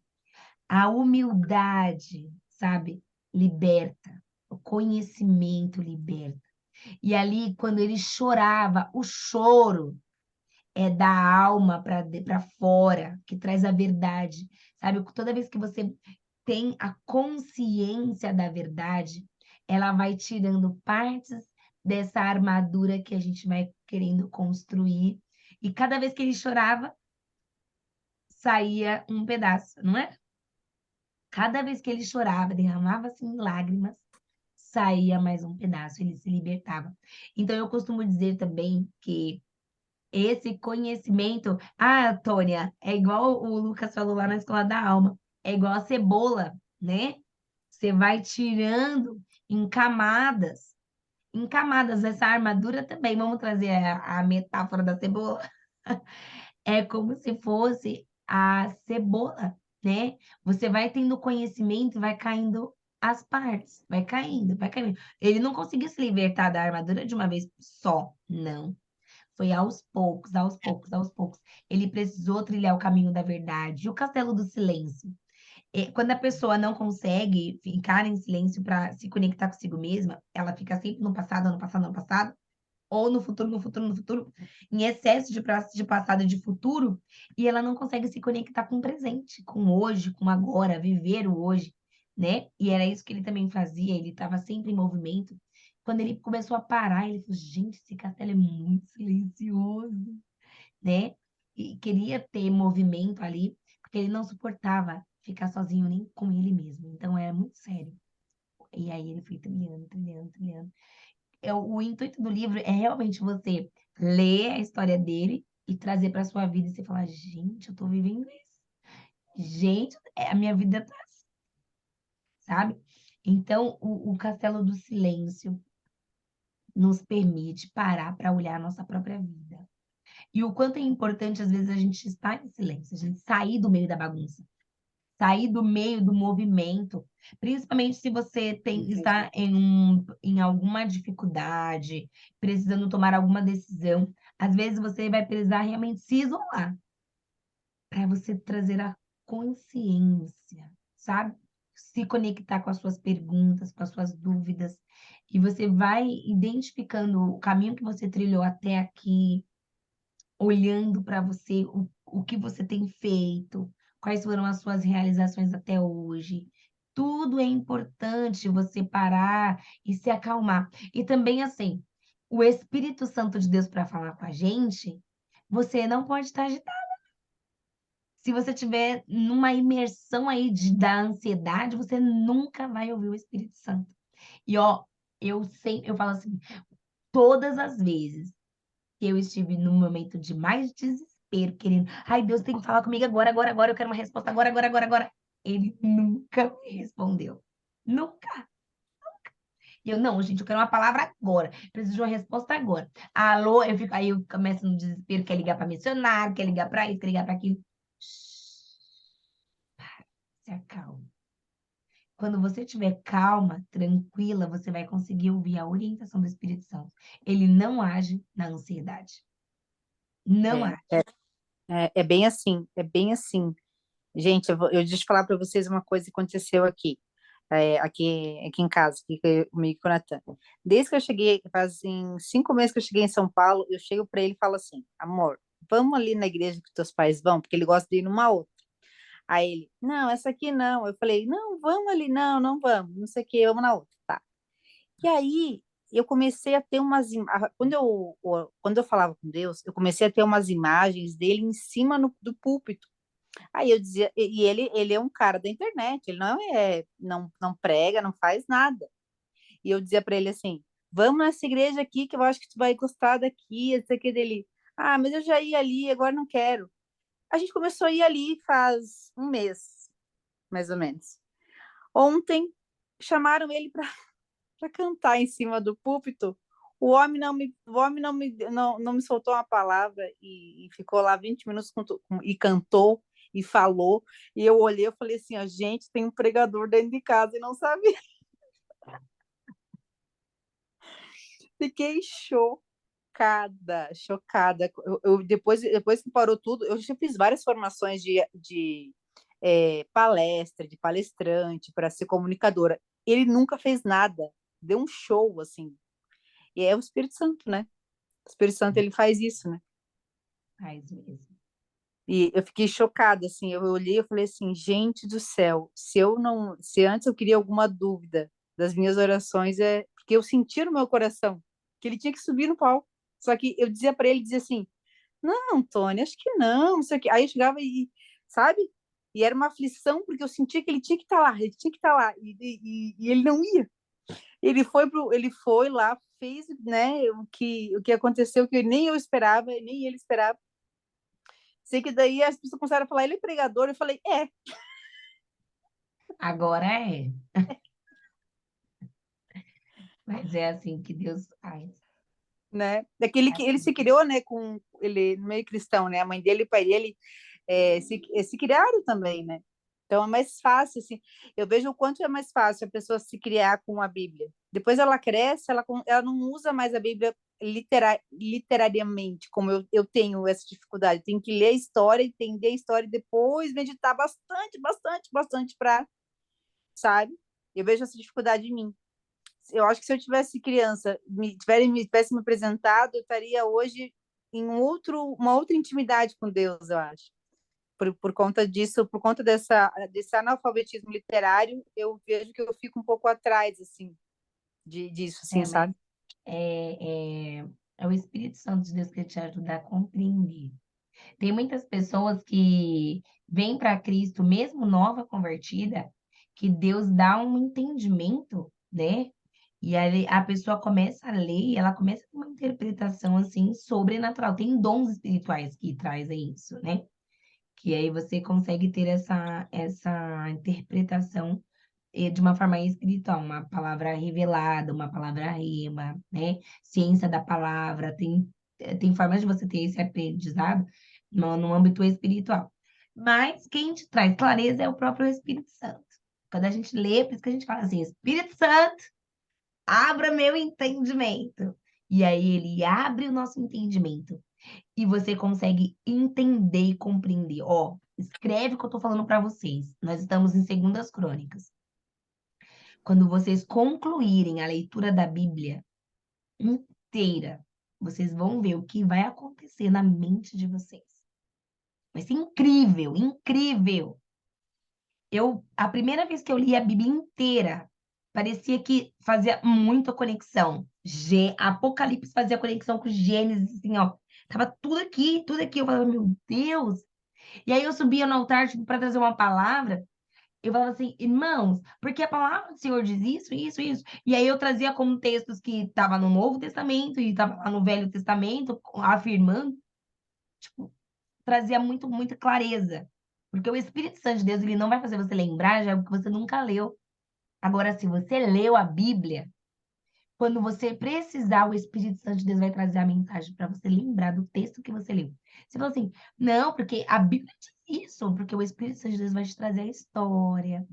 a humildade, sabe, liberta. O conhecimento liberta. E ali, quando ele chorava, o choro é da alma para fora, que traz a verdade. Sabe? Toda vez que você tem a consciência da verdade, ela vai tirando partes dessa armadura que a gente vai querendo construir. E cada vez que ele chorava, saía um pedaço, não é? Cada vez que ele chorava, derramava assim lágrimas, saía mais um pedaço, ele se libertava. Então, eu costumo dizer também que esse conhecimento. Ah, Tônia, é igual o Lucas falou lá na Escola da Alma, é igual a cebola, né? Você vai tirando em camadas. Em camadas, essa armadura também, vamos trazer a metáfora da cebola. É como se fosse a cebola. né? Você vai tendo conhecimento e vai caindo as partes, vai caindo, vai caindo. Ele não conseguiu se libertar da armadura de uma vez só, não. Foi aos poucos, aos poucos, aos poucos. Ele precisou trilhar o caminho da verdade. E o castelo do silêncio? Quando a pessoa não consegue ficar em silêncio para se conectar consigo mesma, ela fica sempre no passado, no passado, no passado, ou no futuro, no futuro, no futuro, em excesso de passado e de futuro, e ela não consegue se conectar com o presente, com o hoje, com o agora, viver o hoje, né? E era isso que ele também fazia, ele estava sempre em movimento. Quando ele começou a parar, ele falou, gente, esse castelo é muito silencioso, né? E queria ter movimento ali, porque ele não suportava ficar sozinho nem com ele mesmo. Então era muito sério. E aí ele foi trilhando, trilhando, trilhando. O intuito do livro é realmente você ler a história dele e trazer para sua vida e você falar, gente, eu tô vivendo isso. Gente, a minha vida tá assim, sabe? Então, o Castelo do Silêncio nos permite parar para olhar a nossa própria vida. E o quanto é importante, às vezes, a gente estar em silêncio, a gente sair do meio da bagunça, sair do meio do movimento, principalmente se você está em alguma dificuldade, precisando tomar alguma decisão. Às vezes você vai precisar realmente se isolar para você trazer a consciência, sabe? Se conectar com as suas perguntas, com as suas dúvidas, e você vai identificando o caminho que você trilhou até aqui, olhando para você, o que você tem feito, quais foram as suas realizações até hoje. Tudo é importante você parar e se acalmar. E também, assim, o Espírito Santo de Deus para falar com a gente, você não pode estar agitado. Se você tiver numa imersão aí da ansiedade, você nunca vai ouvir o Espírito Santo. E ó, eu falo assim, todas as vezes que eu estive num momento de mais desespero, querendo, ai, Deus tem que falar comigo agora, agora, agora, eu quero uma resposta agora, agora, agora, agora. Ele nunca me respondeu. Nunca. E eu, não, gente, eu quero uma palavra agora. Preciso de uma resposta agora. Alô, eu fico, aí eu começo no desespero, quer ligar para missionário, quer ligar para isso, quer ligar para aquilo. Shhh, se acalma. Quando você estiver calma, tranquila, você vai conseguir ouvir a orientação do Espírito Santo. Ele não age na ansiedade. Não É, age. é bem assim, é bem assim. Gente, deixa eu falar para vocês uma coisa que aconteceu aqui, aqui em casa, aqui comigo e com o Natan. Desde que eu cheguei, fazem 5 meses que eu cheguei em São Paulo, eu chego para ele e falo assim, amor, vamos ali na igreja que teus pais vão, porque ele gosta de ir numa outra. Aí ele, não, essa aqui não. Eu falei, não, vamos ali, não, não vamos, não sei o que, vamos na outra, tá. E aí eu comecei a ter quando eu falava com Deus, eu comecei a ter umas imagens dele em cima do púlpito. Aí eu dizia, e ele é um cara da internet, ele não prega, não faz nada. E eu dizia para ele assim: vamos nessa igreja aqui que eu acho que tu vai gostar daqui, esse aqui dele. Ah, mas eu já ia ali, agora não quero. A gente começou a ir ali faz um mês, mais ou menos. Ontem chamaram ele para cantar em cima do púlpito. O homem não me soltou uma palavra e ficou lá 20 minutos e cantou e falou. E eu olhei e falei assim: a gente tem um pregador dentro de casa e não sabia. Fiquei chocada, chocada. Depois que parou tudo, eu já fiz várias formações de palestra, de palestrante, para ser comunicadora. Ele nunca fez nada, deu um show, assim. E é o Espírito Santo, né? O Espírito Santo, ele faz isso, né? Faz mesmo. E eu fiquei chocada, assim, eu olhei e falei assim, gente do céu, se antes eu queria alguma dúvida das minhas orações, é porque eu senti no meu coração que ele tinha que subir no palco. Só que eu dizia para ele, dizia assim, não, Antônio, acho que não, não sei o quê. Aí eu chegava e, sabe? E era uma aflição, porque eu sentia que ele tinha que estar lá, ele tinha que estar lá, e ele não ia. Ele foi lá, fez, né, o que aconteceu, que nem eu esperava, nem ele esperava. Sei que daí as pessoas começaram a falar, ele é pregador, eu falei, Agora é. Mas é assim que Deus faz. né? Daquele É que ele assim. se criou, né, com ele no meio cristão, né? A mãe dele e o pai dele se criaram também, né? Então é mais fácil, assim. Eu vejo o quanto é mais fácil a pessoa se criar com a Bíblia. Depois ela cresce, ela não usa mais a Bíblia literariamente, como eu tenho essa dificuldade. Tenho que ler a história, entender a história e depois meditar bastante, bastante, bastante para, sabe? Eu vejo essa dificuldade em mim. Eu acho que se eu tivesse criança, tivesse me apresentado, eu estaria hoje em uma outra intimidade com Deus, eu acho. Por conta disso, por conta desse analfabetismo literário, eu vejo que eu fico um pouco atrás, assim, disso, assim, Mas sabe? é o Espírito Santo de Deus que te ajuda a compreender. Tem muitas pessoas que vêm para Cristo, mesmo nova convertida, que Deus dá um entendimento, né? E aí a pessoa começa a ler, e ela começa com uma interpretação assim sobrenatural. Tem dons espirituais que trazem isso, né? Que aí você consegue ter essa interpretação de uma forma espiritual, uma palavra revelada, uma palavra rema, né? Ciência da palavra, tem formas de você ter esse aprendizado no âmbito espiritual. Mas quem te traz clareza é o próprio Espírito Santo. Quando a gente lê, por isso que a gente fala assim, Espírito Santo, abra meu entendimento. E aí ele abre o nosso entendimento. E você consegue entender e compreender. Ó, escreve o que eu tô falando para vocês. Nós estamos em Segundas Crônicas. Quando vocês concluírem a leitura da Bíblia inteira, vocês vão ver o que vai acontecer na mente de vocês. Vai ser incrível, incrível. A primeira vez que eu li a Bíblia inteira, parecia que fazia muita conexão. Apocalipse fazia conexão com Gênesis, assim, ó. Tava tudo aqui, tudo aqui. Eu falava, meu Deus. E aí eu subia no altar, tipo, para trazer uma palavra. Eu falava assim, irmãos, porque a palavra do Senhor diz isso, isso, isso. E aí eu trazia como textos que estavam no Novo Testamento e estavam lá no Velho Testamento, afirmando, tipo, trazia muita clareza. Porque o Espírito Santo de Deus, ele não vai fazer você lembrar já o que você nunca leu. Agora, se você leu a Bíblia, quando você precisar, o Espírito Santo de Deus vai trazer a mensagem para você lembrar do texto que você leu. Você fala assim, não, porque a Bíblia diz isso, porque o Espírito Santo de Deus vai te trazer a história.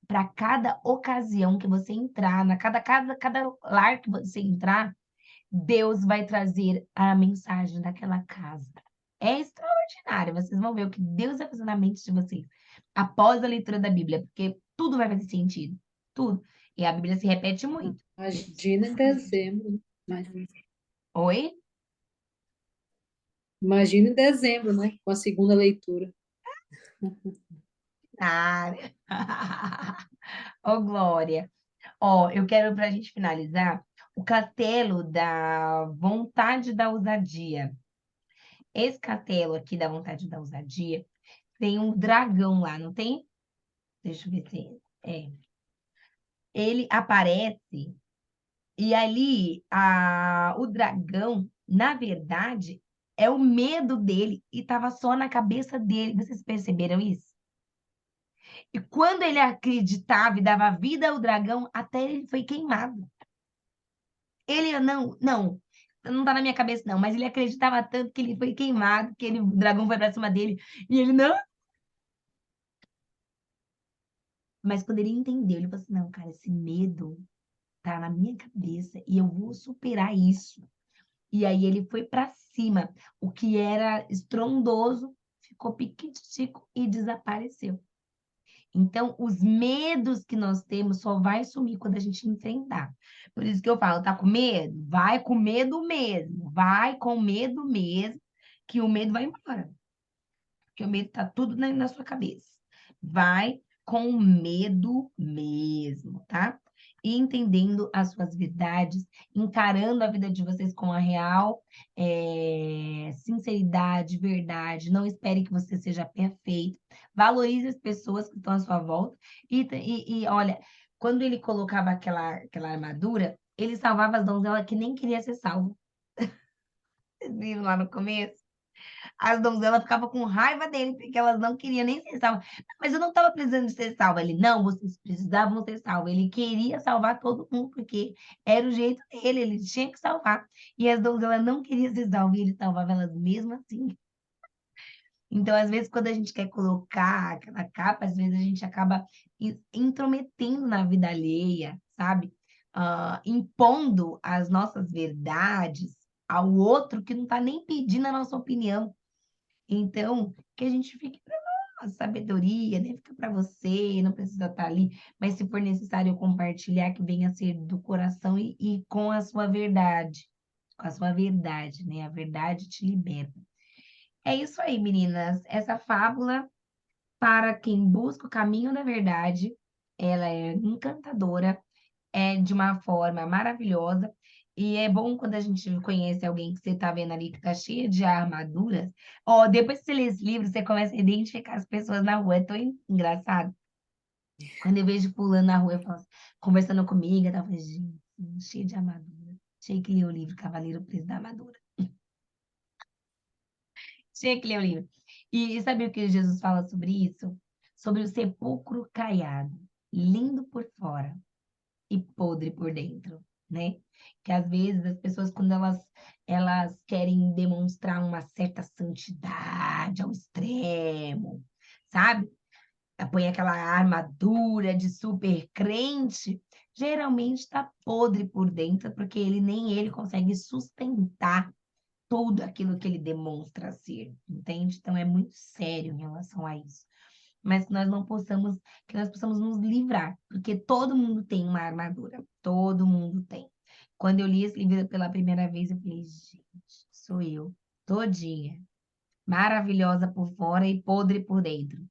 Para cada ocasião que você entrar, cada lar que você entrar, Deus vai trazer a mensagem daquela casa. É extraordinário. Vocês vão ver o que Deus vai fazer na mente de vocês após a leitura da Bíblia, porque tudo vai fazer sentido. Tudo. E a Bíblia se repete muito. Imagina em dezembro. Oi? Imagina em dezembro, né? Com a segunda leitura. Ah, ô, Glória. Ó, eu quero, para a gente finalizar, o castelo da vontade da ousadia. Esse castelo aqui da vontade da ousadia tem um dragão lá, não tem? Deixa eu ver se é. Ele aparece e ali o dragão, na verdade, é o medo dele e estava só na cabeça dele. Vocês perceberam isso? E quando ele acreditava e dava vida ao dragão, até ele foi queimado. Ele não tá na minha cabeça não, mas ele acreditava tanto que ele foi queimado, que o dragão foi pra cima dele e ele não. Mas quando ele entendeu, ele falou assim: não, cara, esse medo tá na minha cabeça e eu vou superar isso. E aí ele foi pra cima. O que era estrondoso ficou piquititico e desapareceu. Então, os medos que nós temos só vai sumir quando a gente enfrentar. Por isso que eu falo, tá com medo? Vai com medo mesmo. Vai com medo mesmo, que o medo vai embora. Porque o medo tá tudo na sua cabeça. Vai com medo mesmo, tá? E entendendo as suas verdades, encarando a vida de vocês com a real sinceridade, verdade. Não espere que você seja perfeito. Valorize as pessoas que estão à sua volta. E olha, quando ele colocava aquela armadura, ele salvava as donzelas que nem queria ser salvo. Vocês viram lá no começo? As donzelas ficavam com raiva dele, porque elas não queriam nem ser salvas. Mas eu não estava precisando de ser salva. Ele, não, vocês precisavam ser salvos. Ele queria salvar todo mundo, porque era o jeito dele, ele tinha que salvar. E as donzelas não queriam ser salvas, e ele salvava elas mesmo assim. Então, às vezes, quando a gente quer colocar aquela capa, às vezes a gente acaba intrometendo na vida alheia, sabe? Impondo as nossas verdades ao outro que não está nem pedindo a nossa opinião. Então, que a gente fique para nós, sabedoria, né? Fica para você, não precisa estar ali, mas se for necessário compartilhar, que venha a ser do coração e com a sua verdade. Com a sua verdade, né? A verdade te liberta. É isso aí, meninas. Essa fábula, para quem busca o caminho da verdade, ela é encantadora, é de uma forma maravilhosa. E é bom quando a gente conhece alguém que você tá vendo ali que tá cheia de armaduras. Ó, depois que você lê esse livro, você começa a identificar as pessoas na rua. É tão engraçado. Quando eu vejo fulano na rua, eu falo assim, conversando comigo, eu tava falando, gente, cheio de armadura. Tinha que ler o livro Cavaleiro Preso da Armadura. Tinha que ler o livro. E sabe o que Jesus fala sobre isso? Sobre o sepulcro caiado, lindo por fora e podre por dentro, né? Que às vezes as pessoas, quando elas querem demonstrar uma certa santidade ao extremo, sabe? Põe aquela armadura de super crente, geralmente está podre por dentro, porque nem ele consegue sustentar tudo aquilo que ele demonstra ser, entende? Então é muito sério em relação a isso. Mas que nós possamos nos livrar, porque todo mundo tem uma armadura, todo mundo tem. Quando eu li esse livro pela primeira vez, eu falei, gente, sou eu, todinha, maravilhosa por fora e podre por dentro.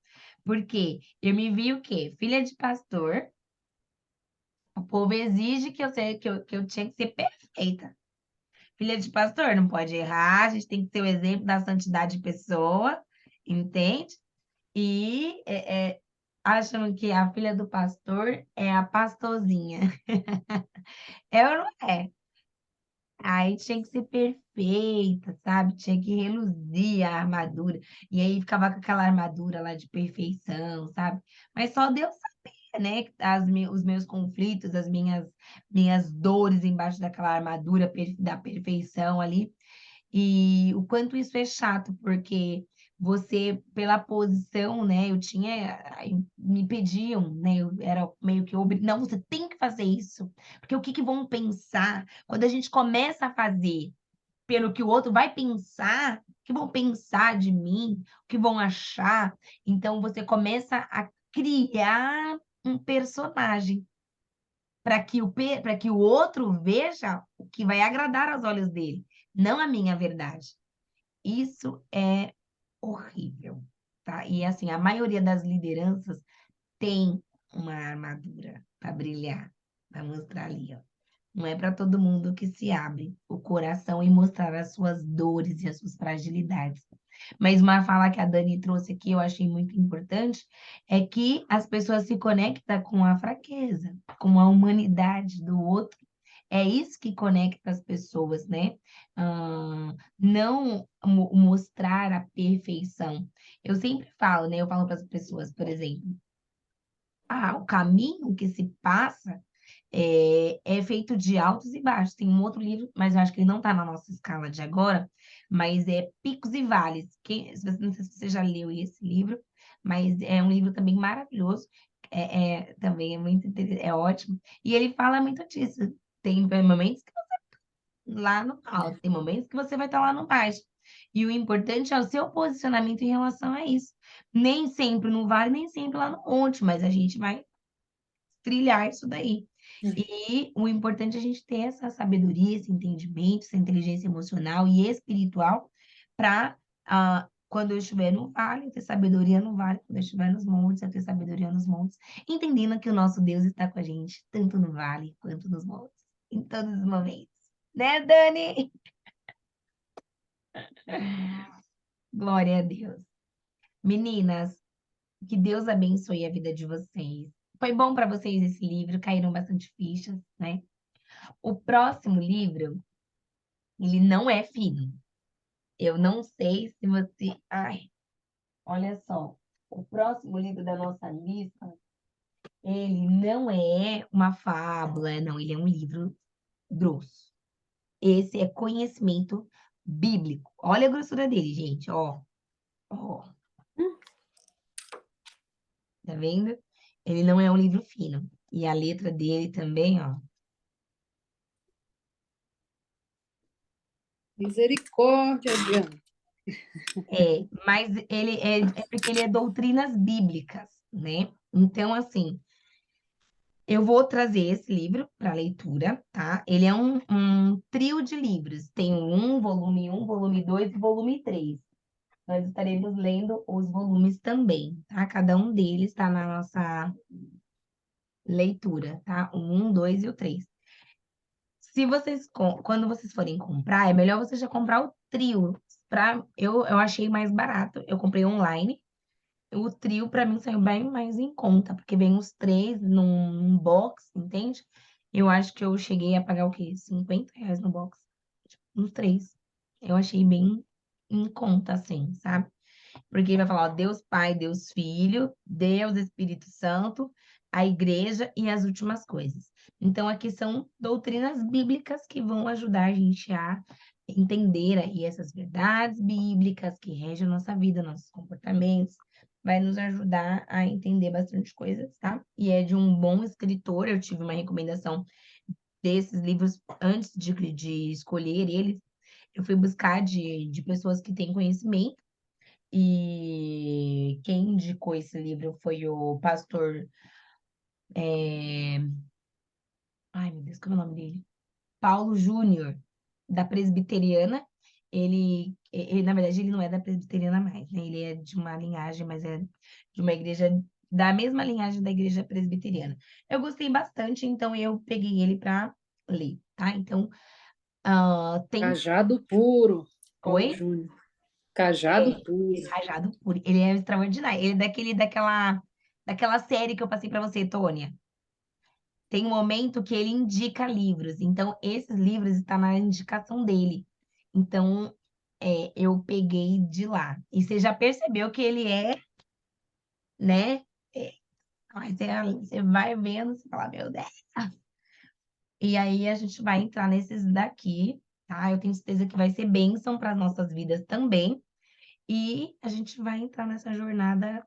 Porque eu me vi o quê? Filha de pastor, o povo exige que eu tinha que ser perfeita. Filha de pastor não pode errar, a gente tem que ter o exemplo da santidade de pessoa, entende? E acham que a filha do pastor é a pastorzinha. É ou não é? Aí tinha que ser perfeita, sabe? Tinha que reluzir a armadura. E aí ficava com aquela armadura lá de perfeição, sabe? Mas só Deus sabia, né? Os meus conflitos, minhas dores embaixo daquela armadura da perfeição ali. E o quanto isso é chato, porque você, pela posição, né, aí me pediam, né, eu era meio que não, você tem que fazer isso, porque o que que vão pensar? Quando a gente começa a fazer pelo que o outro vai pensar, o que vão pensar de mim, o que vão achar, então você começa a criar um personagem para que o outro veja o que vai agradar aos olhos dele, não a minha verdade. Isso é horrível, tá? E assim, a maioria das lideranças tem uma armadura para brilhar, para mostrar ali, ó. Não é para todo mundo que se abre o coração e mostrar as suas dores e as suas fragilidades. Mas uma fala que a Dani trouxe aqui, eu achei muito importante, é que as pessoas se conectam com a fraqueza, com a humanidade do outro. É isso que conecta as pessoas, né? Não mostrar a perfeição. Eu sempre falo, né? Eu falo para as pessoas, por exemplo, o caminho que se passa é feito de altos e baixos. Tem um outro livro, mas eu acho que ele não está na nossa escala de agora, mas é Picos e Vales. Não sei se você já leu esse livro, mas é um livro também maravilhoso. Também é muito é ótimo. E ele fala muito disso. Tem momentos que lá no alto, tem momentos que você vai estar lá no baixo. E o importante é o seu posicionamento em relação a isso. Nem sempre no vale, nem sempre lá no monte, mas a gente vai trilhar isso daí. E o importante é a gente ter essa sabedoria, esse entendimento, essa inteligência emocional e espiritual para, quando eu estiver no vale, eu ter sabedoria no vale, quando eu estiver nos montes, eu ter sabedoria nos montes, entendendo que o nosso Deus está com a gente, tanto no vale quanto nos montes, em todos os momentos. Né, Dani? Glória a Deus. Meninas, que Deus abençoe a vida de vocês. Foi bom para vocês esse livro, caíram bastante fichas, né? O próximo livro, ele não é fino. Eu não sei se você. Ai, olha só. O próximo livro da nossa lista, ele não é uma fábula, não, ele é um livro grosso. Esse é conhecimento bíblico. Olha a grossura dele, gente, ó. Ó, Hum, tá vendo? Ele não é um livro fino. E a letra dele também, ó. Misericórdia, Diana. Mas ele é porque ele é doutrinas bíblicas, né? Então, assim, eu vou trazer esse livro para leitura, tá? Ele é um trio de livros. Tem o volume 2 e volume 3. Nós estaremos lendo os volumes também, tá? Cada um deles está na nossa leitura, tá? O 1, 2 e o 3. Se vocês, quando vocês forem comprar, é melhor você já comprar o trio. Eu achei mais barato. Eu comprei online. O trio, para mim, saiu bem mais em conta, porque vem os três num box, entende? Eu acho que eu cheguei a pagar o quê? R$ 50 no box. Uns três. Eu achei bem em conta, assim, sabe? Porque ele vai falar, ó, Deus Pai, Deus Filho, Deus Espírito Santo, a igreja e as últimas coisas. Então, aqui são doutrinas bíblicas que vão ajudar a gente a entender aí essas verdades bíblicas que regem a nossa vida, nossos comportamentos, vai nos ajudar a entender bastante coisas, tá? E é de um bom escritor, eu tive uma recomendação desses livros antes de escolher eles, eu fui buscar de pessoas que têm conhecimento, e quem indicou esse livro foi o pastor. Ai, meu Deus, como é o nome dele? Paulo Júnior, da Presbiteriana. Na verdade, ele não é da Presbiteriana mais, né? Ele é de uma linhagem, mas é de uma igreja, da mesma linhagem da Igreja Presbiteriana. Eu gostei bastante, então eu peguei ele para ler, tá? Então, tem. Cajado puro, Paulo Oi? Júnior. Cajado puro. Rajado puro. Ele é extraordinário. Ele é daquela série que eu passei para você, Tônia. Tem um momento que ele indica livros. Então, esses livros estão na indicação dele. Então, eu peguei de lá. E você já percebeu que ele é, né? É, mas você vai vendo, você fala, meu Deus. E aí a gente vai entrar nesses daqui, tá? Eu tenho certeza que vai ser bênção para as nossas vidas também. E a gente vai entrar nessa jornada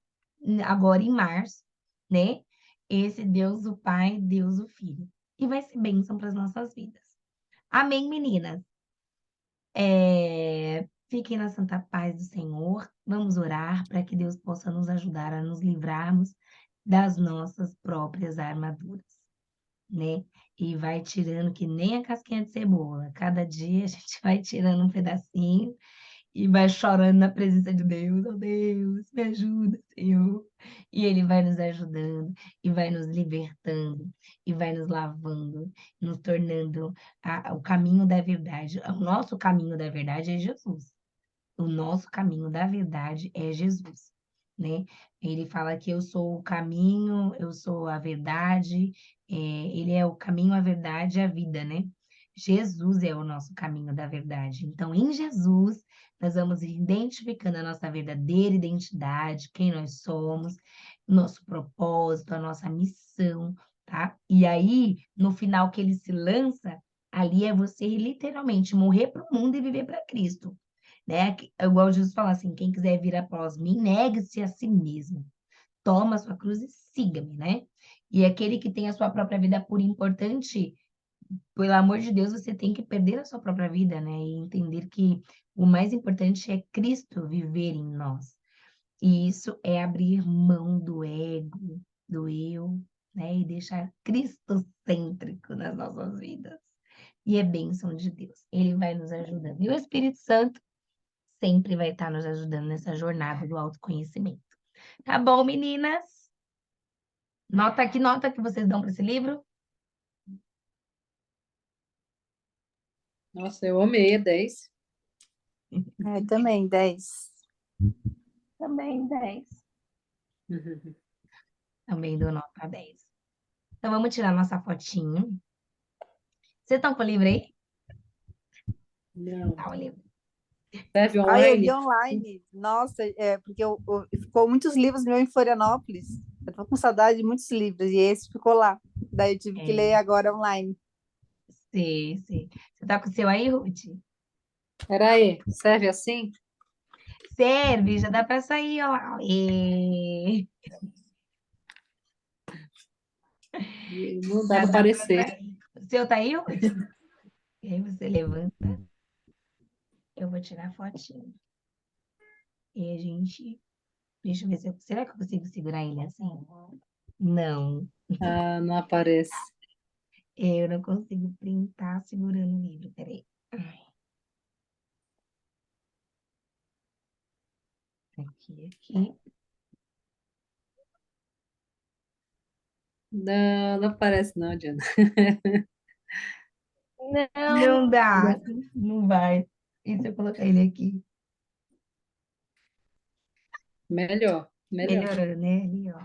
agora em março, né? Esse Deus o Pai, Deus o Filho. E vai ser bênção para as nossas vidas. Amém, meninas? Fiquem na santa paz do Senhor. Vamos orar para que Deus possa nos ajudar a nos livrarmos das nossas próprias armaduras, né? E vai tirando que nem a casquinha de cebola. Cada dia a gente vai tirando um pedacinho e vai chorando na presença de Deus. Oh Deus, me ajuda, Senhor. E Ele vai nos ajudando, e vai nos libertando, e vai nos lavando, nos tornando o caminho da verdade. O nosso caminho da verdade é Jesus. O nosso caminho da verdade é Jesus, né? Ele fala que eu sou o caminho, eu sou a verdade, ele é o caminho, a verdade e a vida, né? Jesus é o nosso caminho da verdade. Então, em Jesus, nós vamos identificando a nossa verdadeira identidade, quem nós somos, nosso propósito, a nossa missão, tá? E aí, no final que ele se lança, ali é você literalmente morrer para o mundo e viver para Cristo, né? Igual Jesus fala assim, quem quiser vir após mim, negue-se a si mesmo. Toma a sua cruz e siga-me, né? E aquele que tem a sua própria vida por importante, pelo amor de Deus, você tem que perder a sua própria vida, né? E entender que o mais importante é Cristo viver em nós. E isso é abrir mão do ego, do eu, né? E deixar Cristo cêntrico nas nossas vidas. E é bênção de Deus. Ele vai nos ajudando. E o Espírito Santo sempre vai estar nos ajudando nessa jornada do autoconhecimento. Tá bom, meninas? Nota que vocês dão para esse livro? Nossa, eu amei, 10. Também, 10. Também 10. Também dou nota 10. Então vamos tirar nossa fotinho. Vocês estão com o livro aí? Não. Tá o livro. Serve Ah, eu li online? online. Nossa, porque ficou muitos livros meus em Florianópolis. Eu tô com saudade de muitos livros e esse ficou lá. Daí eu tive que ler É, agora online. sei. Você tá com o seu aí, Ruth? Peraí, serve assim? Serve, já dá para sair, ó. Não dá Já para dá para aparecer. sair. O seu tá aí, Hudson? E aí você levanta, eu vou tirar a fotinho. E a gente. Deixa eu ver se eu. Será que eu consigo segurar ele assim? Não, Ah, não aparece. eu não consigo printar segurando o livro. Peraí. Ai, aqui. Não, não aparece não, Diana. Não, Não dá, não vai. E se eu colocar ele aqui? Melhor, melhor. Melhorou, né? Ali, ó.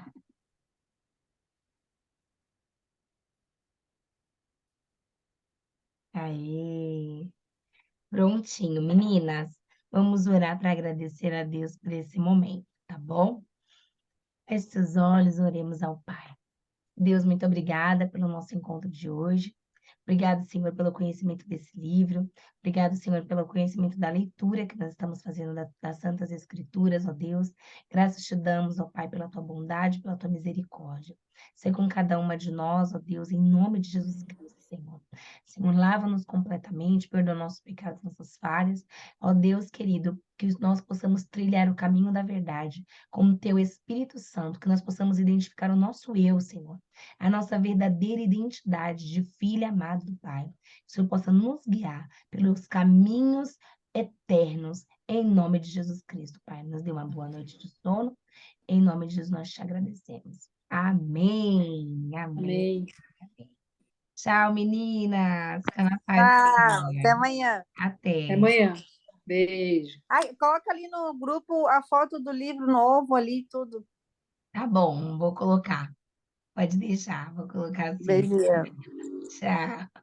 Aí. Prontinho, meninas. Vamos orar para agradecer a Deus por esse momento, tá bom? Feche seus olhos, oremos ao Pai. Deus, muito obrigada pelo nosso encontro de hoje. Obrigado, Senhor, pelo conhecimento desse livro. Obrigado, Senhor, pelo conhecimento da leitura que nós estamos fazendo das Santas Escrituras, ó Deus. Graças te damos, ó Pai, pela tua bondade, pela tua misericórdia. Seja com cada uma de nós, ó Deus, em nome de Jesus Cristo, Senhor. Senhor, lava-nos completamente, perdoa nossos pecados, nossas falhas. Ó Deus querido, que nós possamos trilhar o caminho da verdade com o teu Espírito Santo, que nós possamos identificar o nosso eu, Senhor, a nossa verdadeira identidade de filha amada do Pai. Que o Senhor possa nos guiar pelos caminhos eternos, em nome de Jesus Cristo, Pai. Nos dê uma boa noite de sono. Em nome de Jesus, nós te agradecemos. Amém. Amém. Amém. Amém. Tchau, meninas. Fica na paz do Tchau, até Senhor. amanhã. Até Até. amanhã. Beijo. Ai, coloca ali no grupo a foto do livro novo ali, tudo. Tá bom, vou colocar. Pode deixar, vou colocar assim. Beijinho. Tchau.